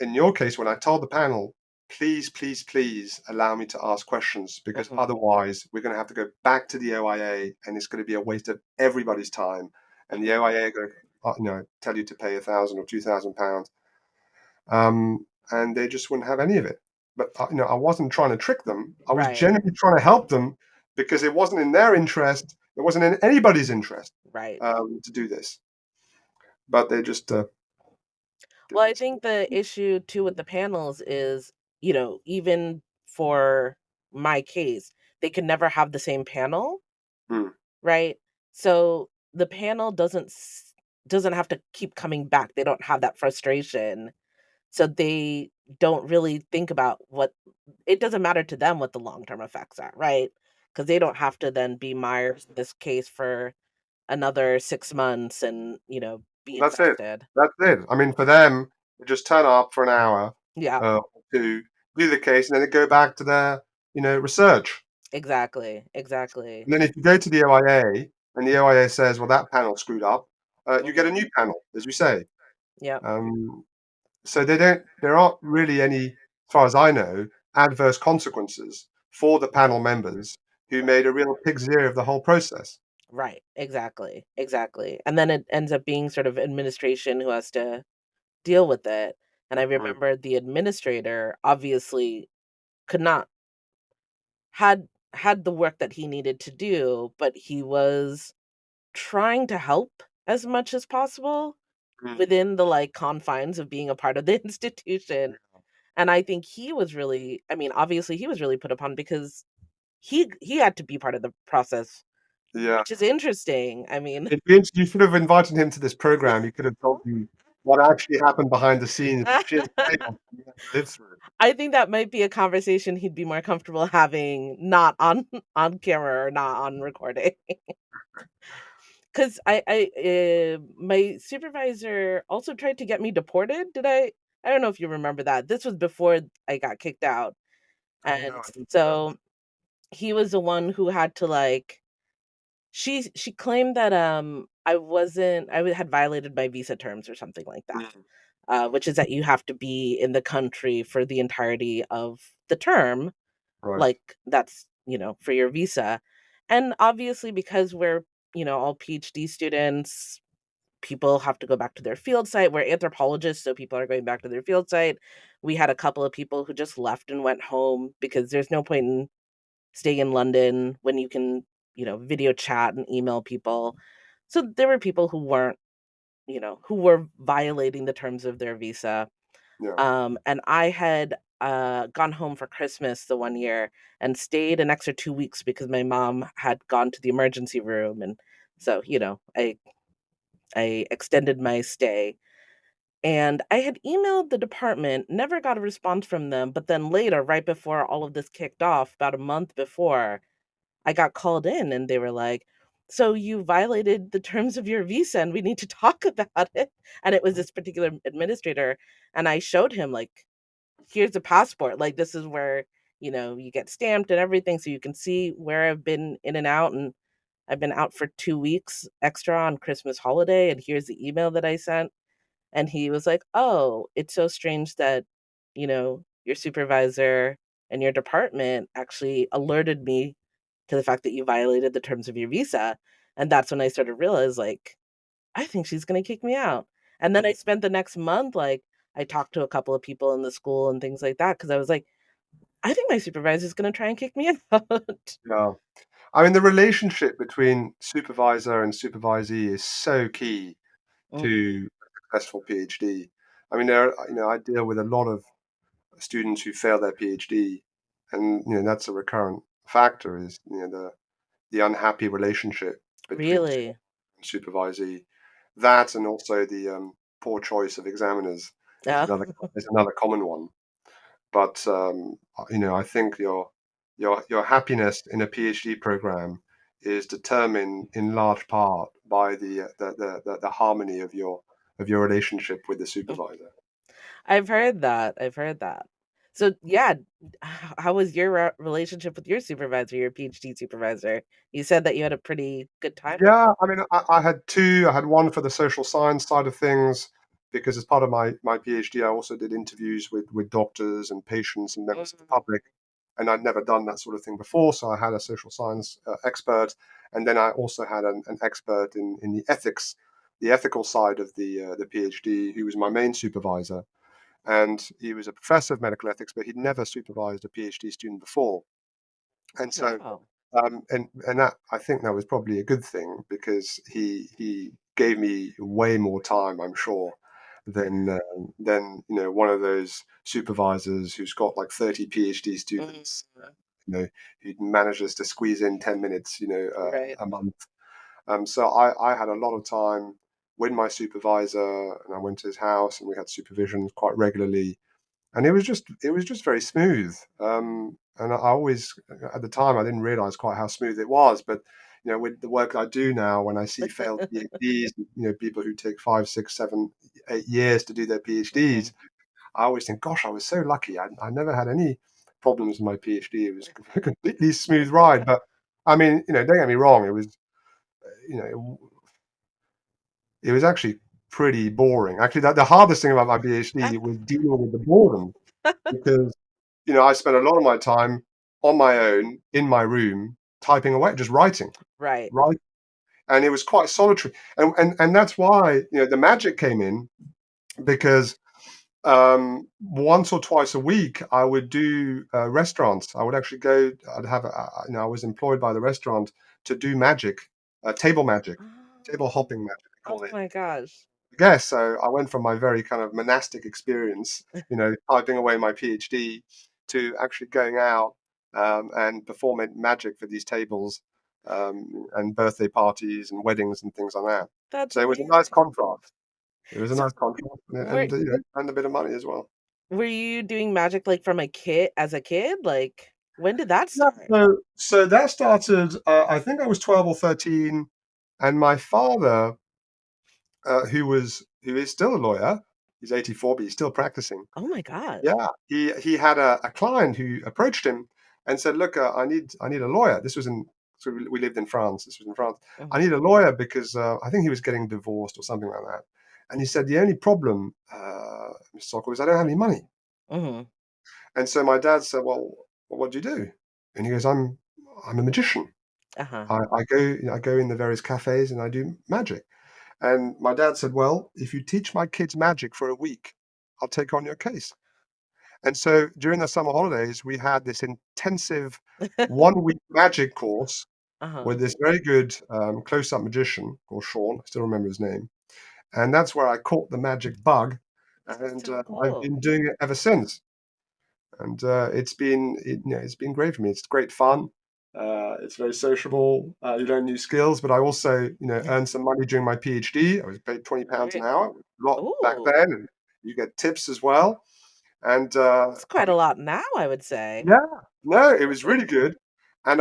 in your case, when I told the panel, please, please, please allow me to ask questions, because Mhm, otherwise we're going to have to go back to the OIA, and it's going to be a waste of everybody's time. And the mhm. OIA are going to, tell you to pay £1,000 or £2,000, and they just wouldn't have any of it. But I wasn't trying to trick them. I was Right, genuinely trying to help them, because it wasn't in their interest. It wasn't in anybody's interest right. to do this. But they just Well, I didn't. think the issue too with the panels is, even for my case, they can never have the same panel, Hmm. right? So the panel doesn't have to keep coming back. They don't have that frustration. So they don't really think about what it doesn't matter to them what the long-term effects are, right? Because they don't have to then be mired in this case for another 6 months and, be That's it. invested. That's it. I mean, for them. They just turn up for an hour Yeah, or two, do the case, and then they go back to their research. exactly, exactly. And then if you go to the OIA and the OIA says, well, that panel screwed up, you get a Mhm. new panel, as you say. Yep. Um, so there aren't really any, as far as I know, adverse consequences for the panel members who made a real pig's ear of the whole process. Right. Exactly. Exactly. And then it ends up being sort of administration who has to deal with it. And I Mm, remember the administrator obviously could not had the work that he needed to do, but he was trying to help as much as possible mm, within the like confines of being a part of the institution. And I think he was really, I mean, obviously he was really put upon because he had to be part of the process, yeah. which is interesting. I mean, You should have invited him to this program. He could have told you what actually happened behind the scenes, the sheer chaos he had to live through. I think that might be a conversation he'd be more comfortable having not on on camera or not on recording. 'Cause my supervisor also tried to get me deported. I don't know if you remember that. This was before I got kicked out, Oh no, and I didn't know so he was the one who had to, like she claimed that, had violated my visa terms or something like that, that. which is that you have to be in the country for the entirety of the term, Right. like, that's, for your visa, and obviously because we're, all PhD students, people have to go back to their field site. We're anthropologists, so people are going back to their field site. We had a couple of people who just left and went home because there's no point in staying in London when you can, video chat and email people. So there were people who weren't, who were violating the terms of their visa. Yeah. And I had gone home for Christmas the one year and stayed an extra 2 weeks because my mom had gone to the emergency room, and so I extended my stay. And I had emailed the department, never got a response from them, but then later, right before all of this kicked off, about a month before, I got called in and they were like, "So you violated the terms of your visa and we need to talk about it." And it was this particular administrator, and I showed him like, "Here's a passport. Like this is where, you get stamped and everything so you can see where I've been in and out, and I've been out for 2 weeks extra on Christmas holiday, and here's the email that I sent." And he was like, "Oh, it's so strange that, your supervisor and your department actually alerted me to the fact that you violated the terms of your visa." And that's when I started to realize, like, I think she's gonna kick me out. And then I spent the next month, like, I talked to a couple of people in the school and things like that because I was like, I think my supervisor's gonna try and kick me out. Yeah. I mean, the relationship between supervisor and supervisee is so key Mhm. to a successful PhD. I mean, I deal with a lot of students who fail their PhD, and that's a recurrent factor is the unhappy relationship between Really? supervisee. That and also the poor choice of examiners Yeah. is another common one. But I think your happiness in a PhD program is determined in large part by the harmony of your relationship with the supervisor. I've heard that, I've heard that. So, yeah, how was your relationship with your supervisor, your PhD supervisor? You said that you had a pretty good time with Yeah, I mean, I had two. I had one for the social science side of things because as part of my PhD, I also did interviews with doctors and patients and members of the him. public, and I'd never done that sort of thing before. So I had a social science expert, and then I also had an expert in the ethics, the ethical side of the PhD, who was my main supervisor, and he was a professor of medical ethics, but he'd never supervised a PhD student before, and so Wow. and that I think that was probably a good thing because he gave me way more time, I'm sure, than one of those supervisors who's got like 30 PhD Mm, students, who manages to squeeze in 10 minutes, right. a month. So I had a lot of time with my supervisor, and I went to his house, and we had supervision quite regularly, and it was just very smooth. And I always, at the time, I didn't realize quite how smooth it was. But with the work I do now, when I see failed PhDs, people who take 5, 6, 7, 8 years to do their Hmm. PhDs, I always think, gosh, I was so lucky. I never had any problems with my PhD. It was a completely smooth ride. But I mean, don't get me wrong. It was, you know, it was actually pretty boring. Actually, the hardest thing about my PhD was dealing with the boredom because I spent a lot of my time on my own in my room typing away, just writing, Right. right, and it was quite solitary. And that's why the magic came in because once or twice a week I would do restaurants. I would actually go. I'd have I was employed by the restaurant to do magic, table magic, table Oh, hopping magic, they call oh it. my gosh. Yes, so I went from my very kind of monastic experience, typing away my PhD, to actually going out and performing magic for these tables and birthday parties and weddings and things like that. That's So it was a nice amazing. contrast. It was a So nice contrast, were and a bit of money as well. were you doing magic like from a kid as a kid? Like when did that Yeah, start? so that started. I think I was 12 or 13, and my father, who is still a lawyer, he's 84, but he's still practicing. Oh my gosh. Yeah, he had a client who approached him and said, "Look, I need a lawyer." This was in so we lived in France. This was in France. "I Hmm. need a lawyer because I think he was getting divorced or something like that." And he said, "The only problem, Mr. Sokol, is I don't have any money." Hmm. And so my dad said, "Well, what do you do?" And he goes, "I'm a magician. Uh-huh. I go in the various cafes and I do magic." And my dad said, "Well, if you teach my kids magic for a week, I'll take on your case." And so during the summer holidays, we had this intensive 1 week magic course Uh-huh. with this very good close-up magician called Sean. I still remember his name. And that's where I caught the magic bug, That's and so I've cool. been doing it ever since. And it's been great for me. It's great fun. It's very sociable. You learn new skills, but I also earned some money during my PhD. I was paid £20 an Right. hour, a lot back Ooh, then, and you get tips as well. And it's quite a lot now, I would say. yeah, no, it was really good, and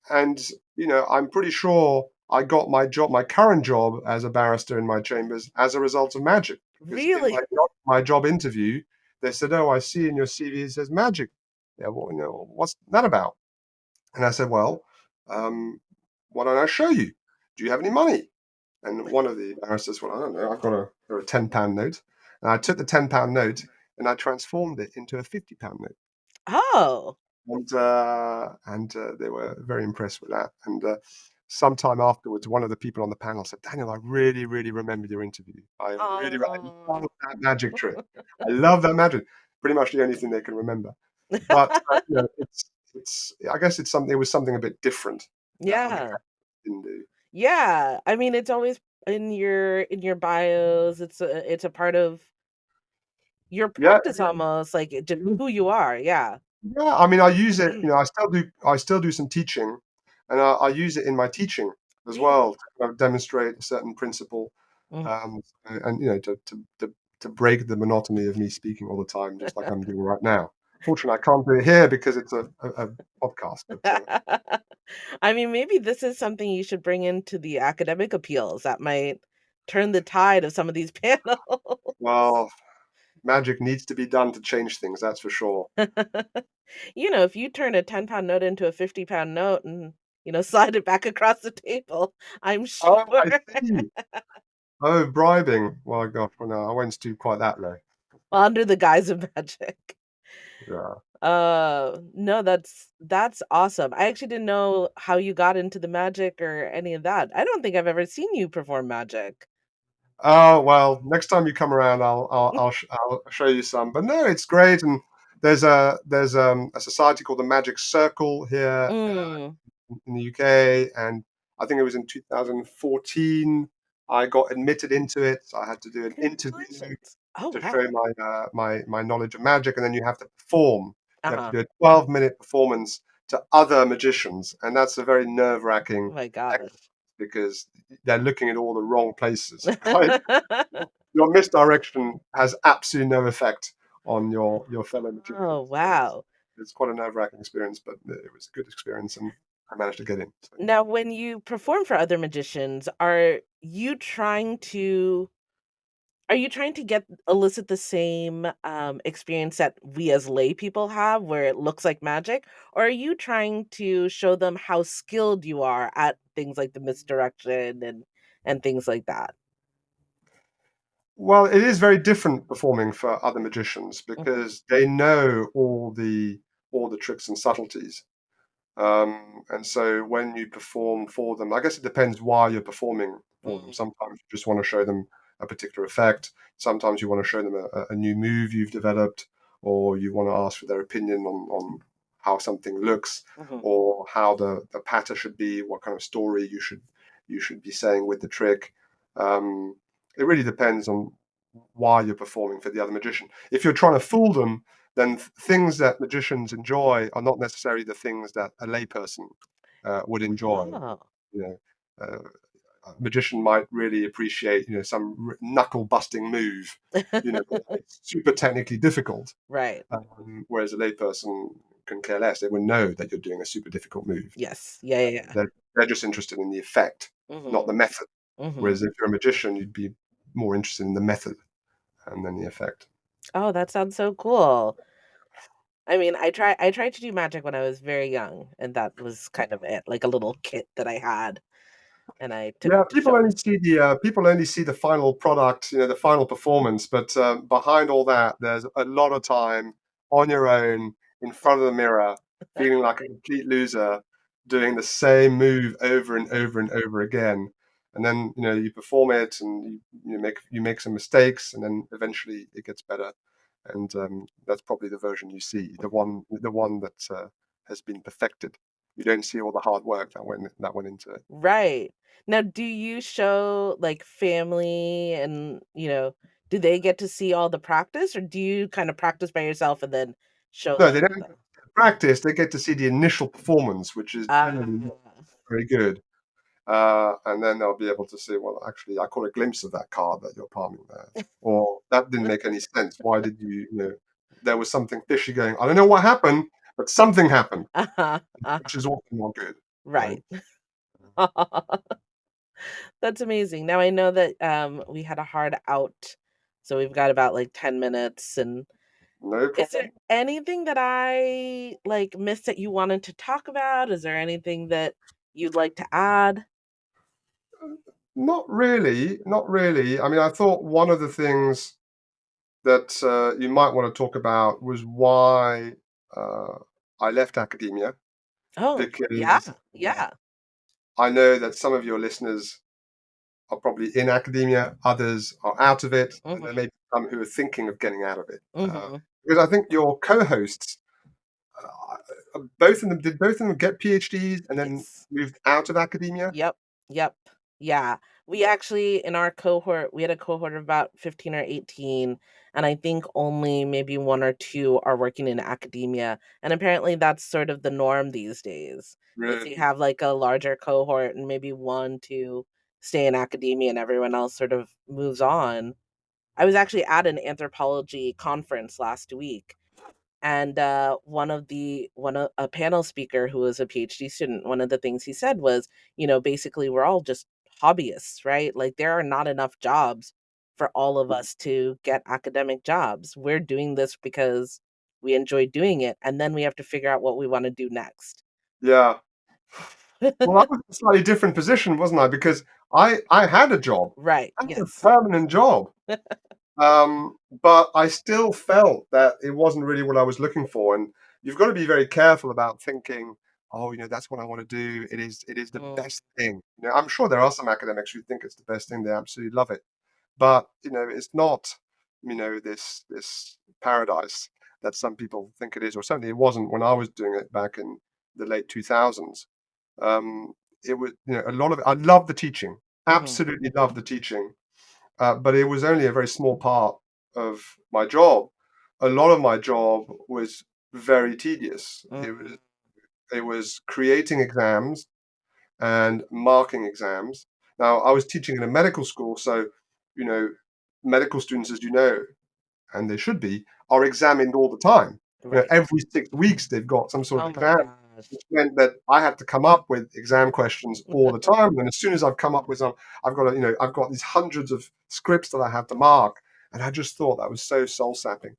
and I'm pretty sure I got my current job as a barrister in my chambers as a result of magic. Because in Really? my job interview, they said, "Oh, I see in your CV it says magic. Yeah, well, what's that about?" And I said, "Well, um, why don't I show you? Do you have any money?" And one of the barristers, "Well, I don't know. I've got a £10 note," and I took the £10 note and I transformed it into a £50 note. Oh. And they were very impressed with that. And sometime afterwards, one of the people on the panel said, "Daniel, I really, really remembered your interview. I love Oh. that magic trick. I love that magic." Pretty much the only thing they can remember. But I guess it was something a bit different that other Yeah. candidates didn't do. Yeah. I mean, it's always in your bios. It's a part of your Yeah, practice almost, like just who you are. Yeah. yeah. I mean, I use it. I still do some teaching, and I use it in my teaching as well Really? to kind of demonstrate a certain principle. Mhm. And to break the monotony of me speaking all the time, just like I'm doing right now. Fortunately, I can't do it here because it's a podcast. But I mean, maybe this is something you should bring into the academic appeals that might turn the tide of some of these panels. well, magic needs to be done to change things. That's for sure. If you turn a 10-pound note into a 50-pound note and, slide it back across the table, I'm sure. Oh, I see. Oh, bribing. Well, gosh, well, no, I won't stoop quite that low. Under the guise of magic. Yeah. No, that's awesome. I actually didn't know how you got into the magic or any of that. I don't think I've ever seen you perform magic. Oh well, next time you come around, I'll show you some. But no, it's great, and there's a society called the Magic Circle here Mm, in the UK, and I think it was in 2014 I got admitted into it. So I had to do an interview congratulations. Oh, to wow. show my knowledge of magic, and then you have to perform. You have to Uh-huh. do a 12-minute performance to other magicians, and that's a very nerve-wracking Oh my exercise gosh. because they're looking at all the wrong places, right? Your misdirection has absolutely no effect on your fellow magicians. Oh, wow. It's quite a nerve-wracking experience, but it was a good experience, and I managed to get in. So. Now, when you perform for other magicians, you trying to get elicit the same experience that we as lay people have, where it looks like magic, or are you trying to show them how skilled you are at things like the misdirection and things like that? Well, it is very different performing for other magicians Mhm. because they know all the tricks and subtleties. And so when you perform for them, I guess it depends why you're performing for them. Mm, Sometimes you just want to show them a particular effect. Sometimes you want to show them a new move you've developed, or you want to ask for their opinion on how something looks, mhm. or how the patter should be, what kind of story you should be saying with the trick. Um, it really depends on why you're performing for the other magician. If you're trying to fool them, then things that magicians enjoy are not necessarily the things that a layperson would enjoy. Oh. You know, a magician might really appreciate, some knuckle busting move, it's super technically difficult. Right. Whereas a layperson can care less. They would know that you're doing a super difficult move. Yes. Yeah, yeah, yeah. They're just interested in the effect, not Mhm, the method. mhm. Whereas if you're a magician, you'd be more interested in the method and then the effect. Oh, that sounds so cool. I mean, I tried to do magic when I was very young, and that was kind of it, like a little kit that I had, and I took Yeah, it to shows. people only see the final product, the final performance, but behind all that, there's a lot of time on your own in front of the mirror, feeling like a complete loser, doing the same move over and over and over again, and then you perform it, and you make some mistakes, and then eventually it gets better, and that's probably the version you see, the one that has been perfected. You don't see all the hard work that went into it. Right. Now, do you show, like, family and, do they get to see all the practice, or do you kinda practice by yourself and then show No, they them don't the practice, they get to see the initial performance, which is generally not Ah. very good. And then they'll be able to say, well, actually, I caught a glimpse of that card that you're palming there. Or that didn't make any sense. Why did there was something fishy going. I don't know what happened, but something happened, Uh-huh, which uh-huh. is often not good. Right? Right. That's amazing. Now I know that, we had a hard out, so we've got about, like, 10 minutes, and No is there problem. anything that I, like, missed that you wanted to talk about? Is there anything that you'd like to add? Not really. Not really. I mean, I thought one of the things that you might want to talk about was why uh, I left academia Oh, yeah, because yeah. I know that some of your listeners are probably in academia, others are out of it, and there Mhm, may be some who are thinking of getting out of it. mhm. Because I think your co-hosts, both of them, did both of them get PhDs and then Yes. moved out of academia? Yep, yep. Yeah. We actually in our cohort, we had a cohort of about 15 or 18, and I think only maybe 1 or 2 are working in academia, and apparently that's sort of the norm these days, is you Really? have, like, a larger cohort and maybe 1, 2 stay in academia and everyone else sort of moves on. I was actually at an anthropology conference last week, and one of a panel speaker who was a PhD student, one of the things he said was, basically we're all just hobbyists, right? Like there are not enough jobs for all of us to get academic jobs. We're doing this because we enjoy doing it, and then we have to figure out what we want to do next. Yeah. Well, I was in a slightly different position, wasn't I? Because I had a job. Right. I had a Yes. permanent job. But I still felt that it wasn't really what I was looking for. And you've got to be very careful about thinking, oh, that's what I want to do. It is the Mm, best thing. I'm sure there are some academics who think it's the best thing. They absolutely love it. But it's not, this paradise that some people think it is, or certainly it wasn't when I was doing it back in the late 2000s. Um, it was, a lot of it. I love the teaching, mhm, absolutely love the teaching, but it was only a very small part of my job. A lot of my job was very tedious. It was mm, it was creating exams and marking exams. Now, I was teaching in a medical school, so you know, medical students, as you know, and they should be, are examined all the time. Right. Every 6 weeks they've got some sort of Oh my exam, gosh. which meant that I had to come up with exam questions all the time. And as soon as I've come up with some, I've got these hundreds of scripts that I have to mark. And I just thought that was so soul sapping.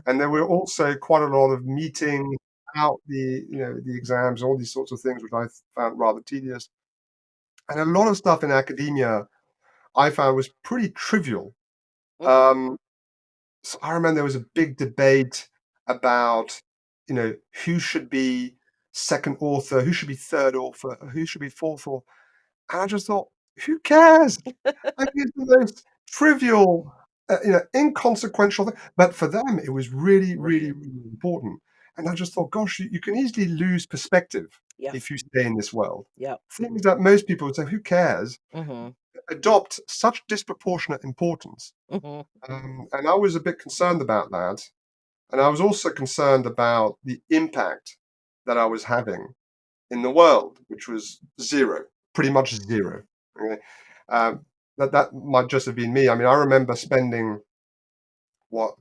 And there were also quite a lot of meeting out the exams, all these sorts of things, which I found rather tedious. And a lot of stuff in academia I found was pretty trivial. Mhm. Um, so I remember there was a big debate about, who should be second author, who should be third author, who should be fourth author. And I just thought, who cares? Like these are the most trivial, inconsequential thing. But for them, it was really, really, Right. really important. And I just thought, gosh, you can easily lose perspective Yep. if you stay in this world. Yep. Things that most people would say, who cares, Mhm. adopt such disproportionate importance. Mhm. And I was a bit concerned about that. And I was also concerned about the impact that I was having in the world, which was zero, pretty much zero. Okay? That might just have been me. I mean, I remember spending,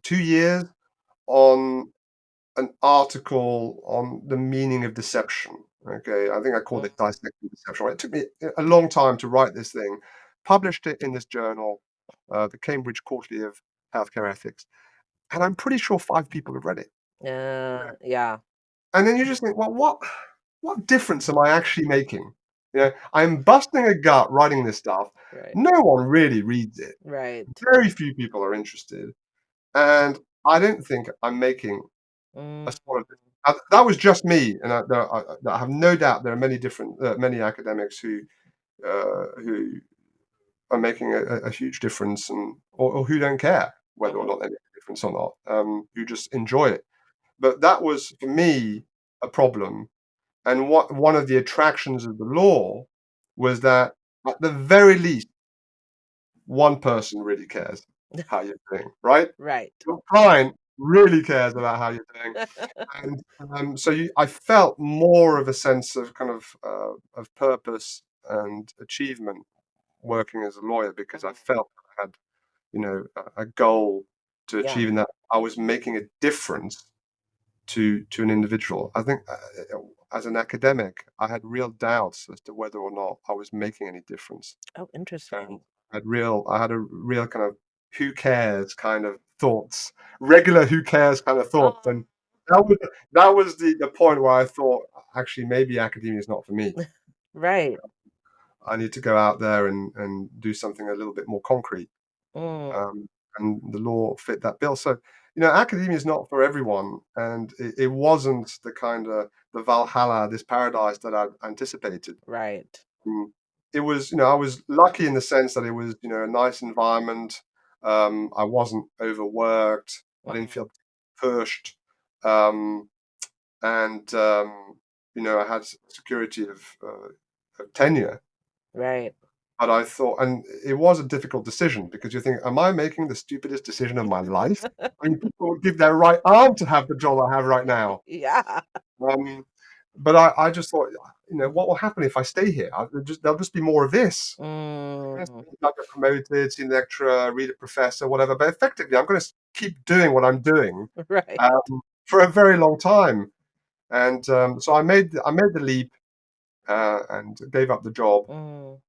2 years on an article on the meaning of deception. Okay, I think I called it Mhm. dissecting deception. It took me a long time to write this thing, published it in this journal, the Cambridge Quarterly of Healthcare Ethics, and I'm pretty sure 5 people have read it. Yeah. And then you just think, well, what difference am I actually making? I'm busting a gut writing this stuff. Right. No one really reads it. Right. Very few people are interested, and I don't think I'm making a Mm. sort of that was just me, and I have no doubt there are many academics who are making a huge difference, or who don't care whether or Mhm. not they make a difference or not, who just enjoy it. But that was for me a problem, and one of the attractions of the law was that at the very least one person really cares how you're doing, right? Right. Your client really cares about how you're doing. And I felt more of a sense of kind of purpose and achievement working as a lawyer because I Mhm. felt I had a goal to Yeah. achieve, and that I was making a difference to an individual. I think as an academic, I had real doubts as to whether or not I was making any difference, Oh, and interesting. I had a real kind of who cares kind of thoughts, regular who cares kind of thoughts, Oh. and that was the point where I thought actually maybe academia is not for me. Right. I need to go out there and do something a little bit more concrete. Mm. um, and the law fit that bill. So, academia is not for everyone, and it wasn't the Valhalla, this paradise that I anticipated. Right. Mm. It was, I was lucky in the sense that it was, a nice environment. I wasn't overworked. I didn't Mhm. feel pushed, um, and I had security of tenure. Right. But I thought, and it was a difficult decision because you think, am I making the stupidest decision of my life? I mean, people would give their right arm to have the job I have right now. Yeah. Um, but I just thought, what will happen if I stay here? There'll just be more of this. Yes, Mm. I get promoted, senior lecturer, reader professor, whatever. But effectively, I'm going to keep doing what I'm doing Right. for a very long time. And so I made the leap and gave up the job. Mm.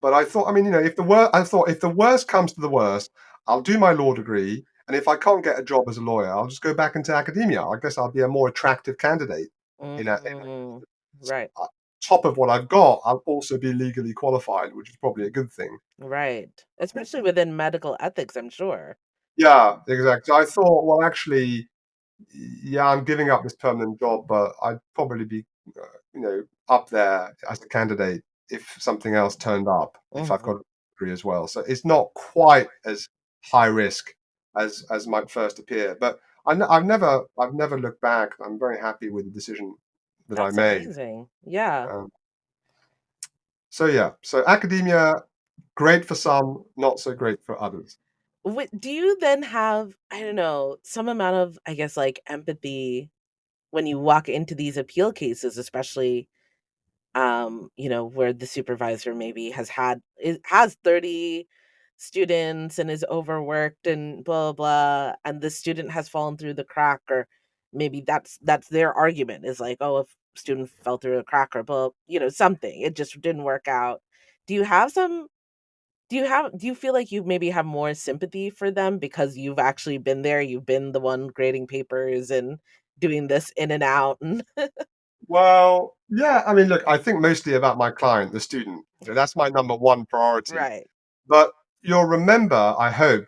But I thought, I mean, I thought if the worst comes to the worst, I'll do my law degree, and if I can't get a job as a lawyer, I'll just go back into academia. I guess I'll be a more attractive candidate in Mm. Right. top of what I've got. I'll also be legally qualified, which is probably a good thing. Right. Especially within medical ethics, I'm sure. Yeah, exactly. So I thought, well, actually, yeah, I'm giving up this permanent job, but I'd probably be, up there as a candidate if something else turned up, if I've Mhm. got a degree as well. So it's not quite as high risk as might first appear. But I've never looked back. I'm very happy with the decision that I That's made. amazing. Yeah. Um, so yeah, so academia, great for some, not so great for others. Do you then have, I don't know, some amount of, I guess, like empathy when you walk into these appeal cases, especially where the supervisor maybe has 30 students and is overworked and blah blah blah, and the student has fallen through the crack, or maybe that's their argument, is like, oh, if student fell through a crack or blah, something, it just didn't work out. Do you have some do you feel like you maybe have more sympathy for them because you've actually been there, you've been the one grading papers and doing this in and out and Well, yeah, I mean, look, I think mostly about my client, the student. That's my number one priority. right. But you'll remember, I hope,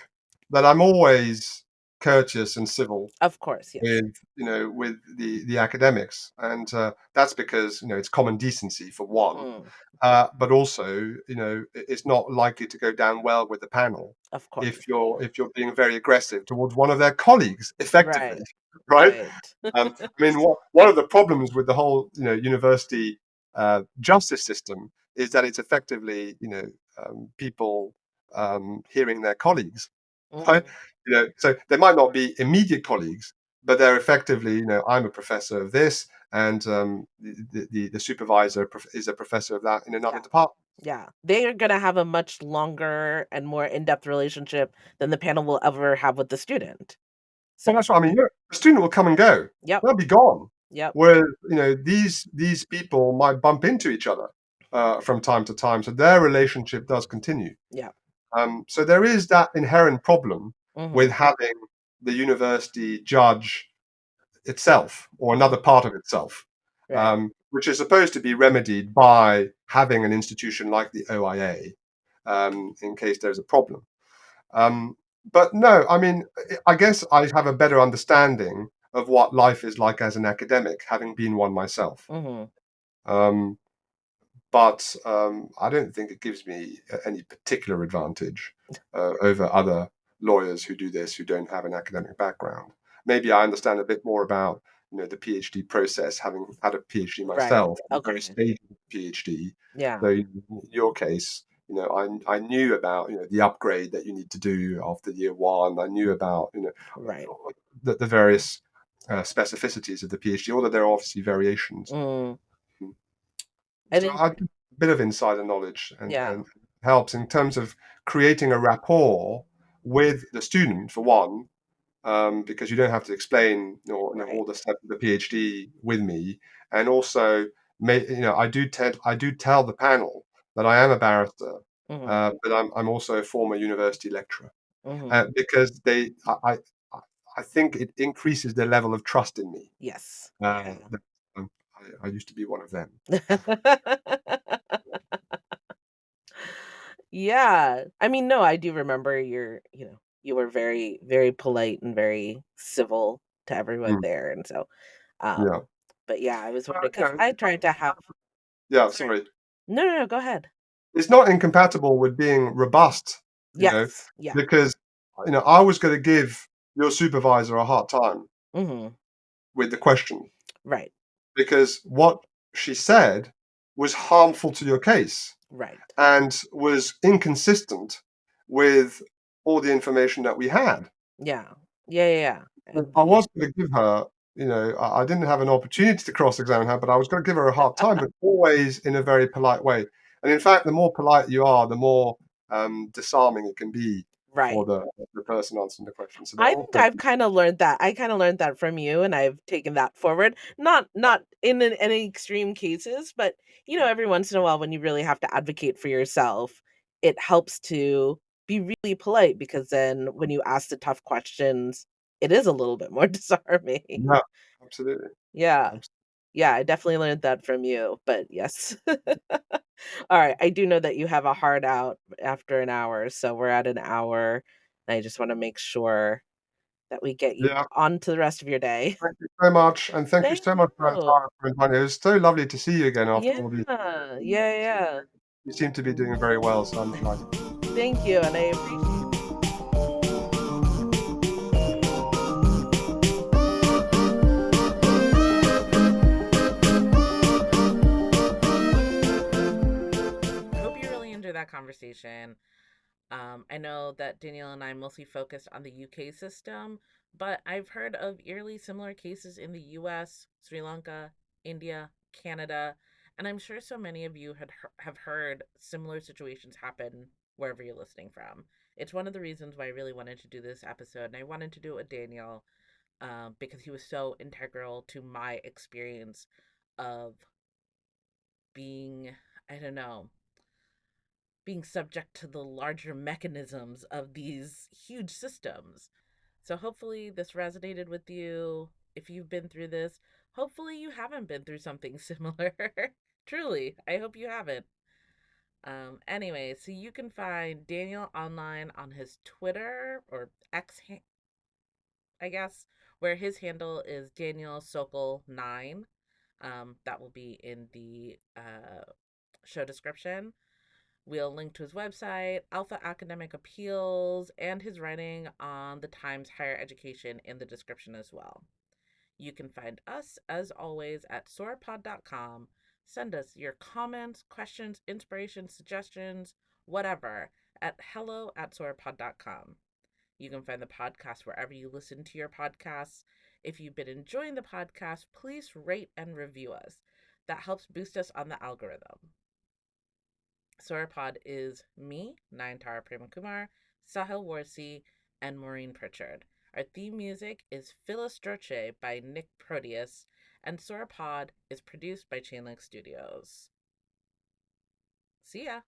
that I'm always courteous and civil Of course, yes. with with the academics, and that's because it's common decency for one, Mm, but also it's not likely to go down well with the panel of course. if you're being very aggressive towards one of their colleagues, effectively, Right. right? Right. I mean, one of the problems with the whole university justice system is that it's effectively people hearing their colleagues, right? Mhm. So they might not be immediate colleagues, but they're effectively, I'm a professor of this, and the supervisor is a professor of that in another Yeah. department. Yeah. They are gonna have a much longer and more in-depth relationship than the panel will ever have with the student. So, Well, that's what I mean. A student will come and go; yep. they'll be gone. Yep. Whereas, these people might bump into each other from time to time, so their relationship does continue. Yeah. So there is that inherent problem Mhm. with having the university judge itself or Mhm. another part of itself, Right. which is supposed to be remedied by having an institution like the OIA in case there's a problem. Um, but no, I mean, I guess I have a better understanding of what life is like as an academic, having been one myself. Mhm. Um, but I don't think it gives me any particular advantage over other lawyers who do this who don't have an academic background. Maybe I understand a bit more about the PhD process, having had a PhD Right. myself, the very Okay. stage of the PhD. Yeah. So in your case, I knew about the upgrade that you need to do after year one. I knew about Right. the various specificities of the PhD, although there are obviously variations. Mm. Mm. I So think I a bit of insider knowledge yeah. and helps in terms of creating a rapport with the student for one, because you don't have to explain Right. all the steps of the PhD with me, and also I do tell the panel that I am a barrister, Mhm. but I'm also a former university lecturer, Mhm. because I think it increases their level of trust in me. Yes. Yeah. That, I used to be one of them. Yeah. I mean, no, I do remember you were very, very polite and very civil to everyone Mm, there, and so, yeah. but yeah, I was wondering Well, because I tried to have yeah, sorry. sorry. No, no, no, go ahead. It's not incompatible with being robust, you know, Yes. Yeah. because I was going to give your supervisor a hard time Mhm. with the question Right. because what she said was harmful to your case Right. and was inconsistent with all the information that we had. Yeah. Yeah, yeah, yeah. I And was going to give her, I didn't have an opportunity to cross-examine her, but I was going to give her a hard time, but always in a very polite way. And in fact, the more polite you are, the more disarming it can be for right. the person answering the question. So the I whole think I've purpose, kinda learned that. I kinda learned that from you, and I've taken that forward. Not in any extreme cases, but, every once in a while when you really have to advocate for yourself, it helps to be really polite because then when you ask the tough questions, it is a little bit more disarming. yeah, absolutely. Yeah. Abs- Yeah, I definitely learned that from you, but yes. Alright, I do know that you have a hard out after an hour, so we're at an hour, and I just wanna make sure that we get you Yeah, on to the rest of your day. thank you so much, and thank you Thank so much for that you. time. It was so lovely to see you again after Yeah, all these. yeah, yeah. You seem to be doing very well, so I'm delighted. Thank you, and I appreciate I hope you really enjoyed that conversation. I know that Danielle and I mostly focused on the UK system, but I've heard of eerily similar cases in the US, Sri Lanka, India, Canada, and I'm sure so many of you have heard similar situations happen wherever you're listening from. It's one of the reasons why I really wanted to do this episode, and I wanted to do it with Daniel because he was so integral to my experience of being, I don't know, being subject to the larger mechanisms of these huge systems. So hopefully this resonated with you. If you've been through this, hopefully you haven't been through something similar. Truly, I hope you haven't. Anyway, so you can find Daniel online on his Twitter or X, I guess, where his handle is Daniel Sokol 9. That will be in the show description. We'll link to his website, Alpha Academic Appeals, and his writing on the Times Higher Education in the description as well. You can find us, as always, at SORAPod.com. Send us your comments, questions, inspirations, suggestions, whatever, at hello@SORAPod.com. You can find the podcast wherever you listen to your podcasts. If you've been enjoying the podcast, please rate and review us. That helps boost us on the algorithm. SORAPod is me, Nayantara Premakumar, Sahil Warsi, and Maureen Pritchard. Our theme music is Phyllis Droche by Nick Proteus, and SORAPod is produced by Chainlink Studios. See ya!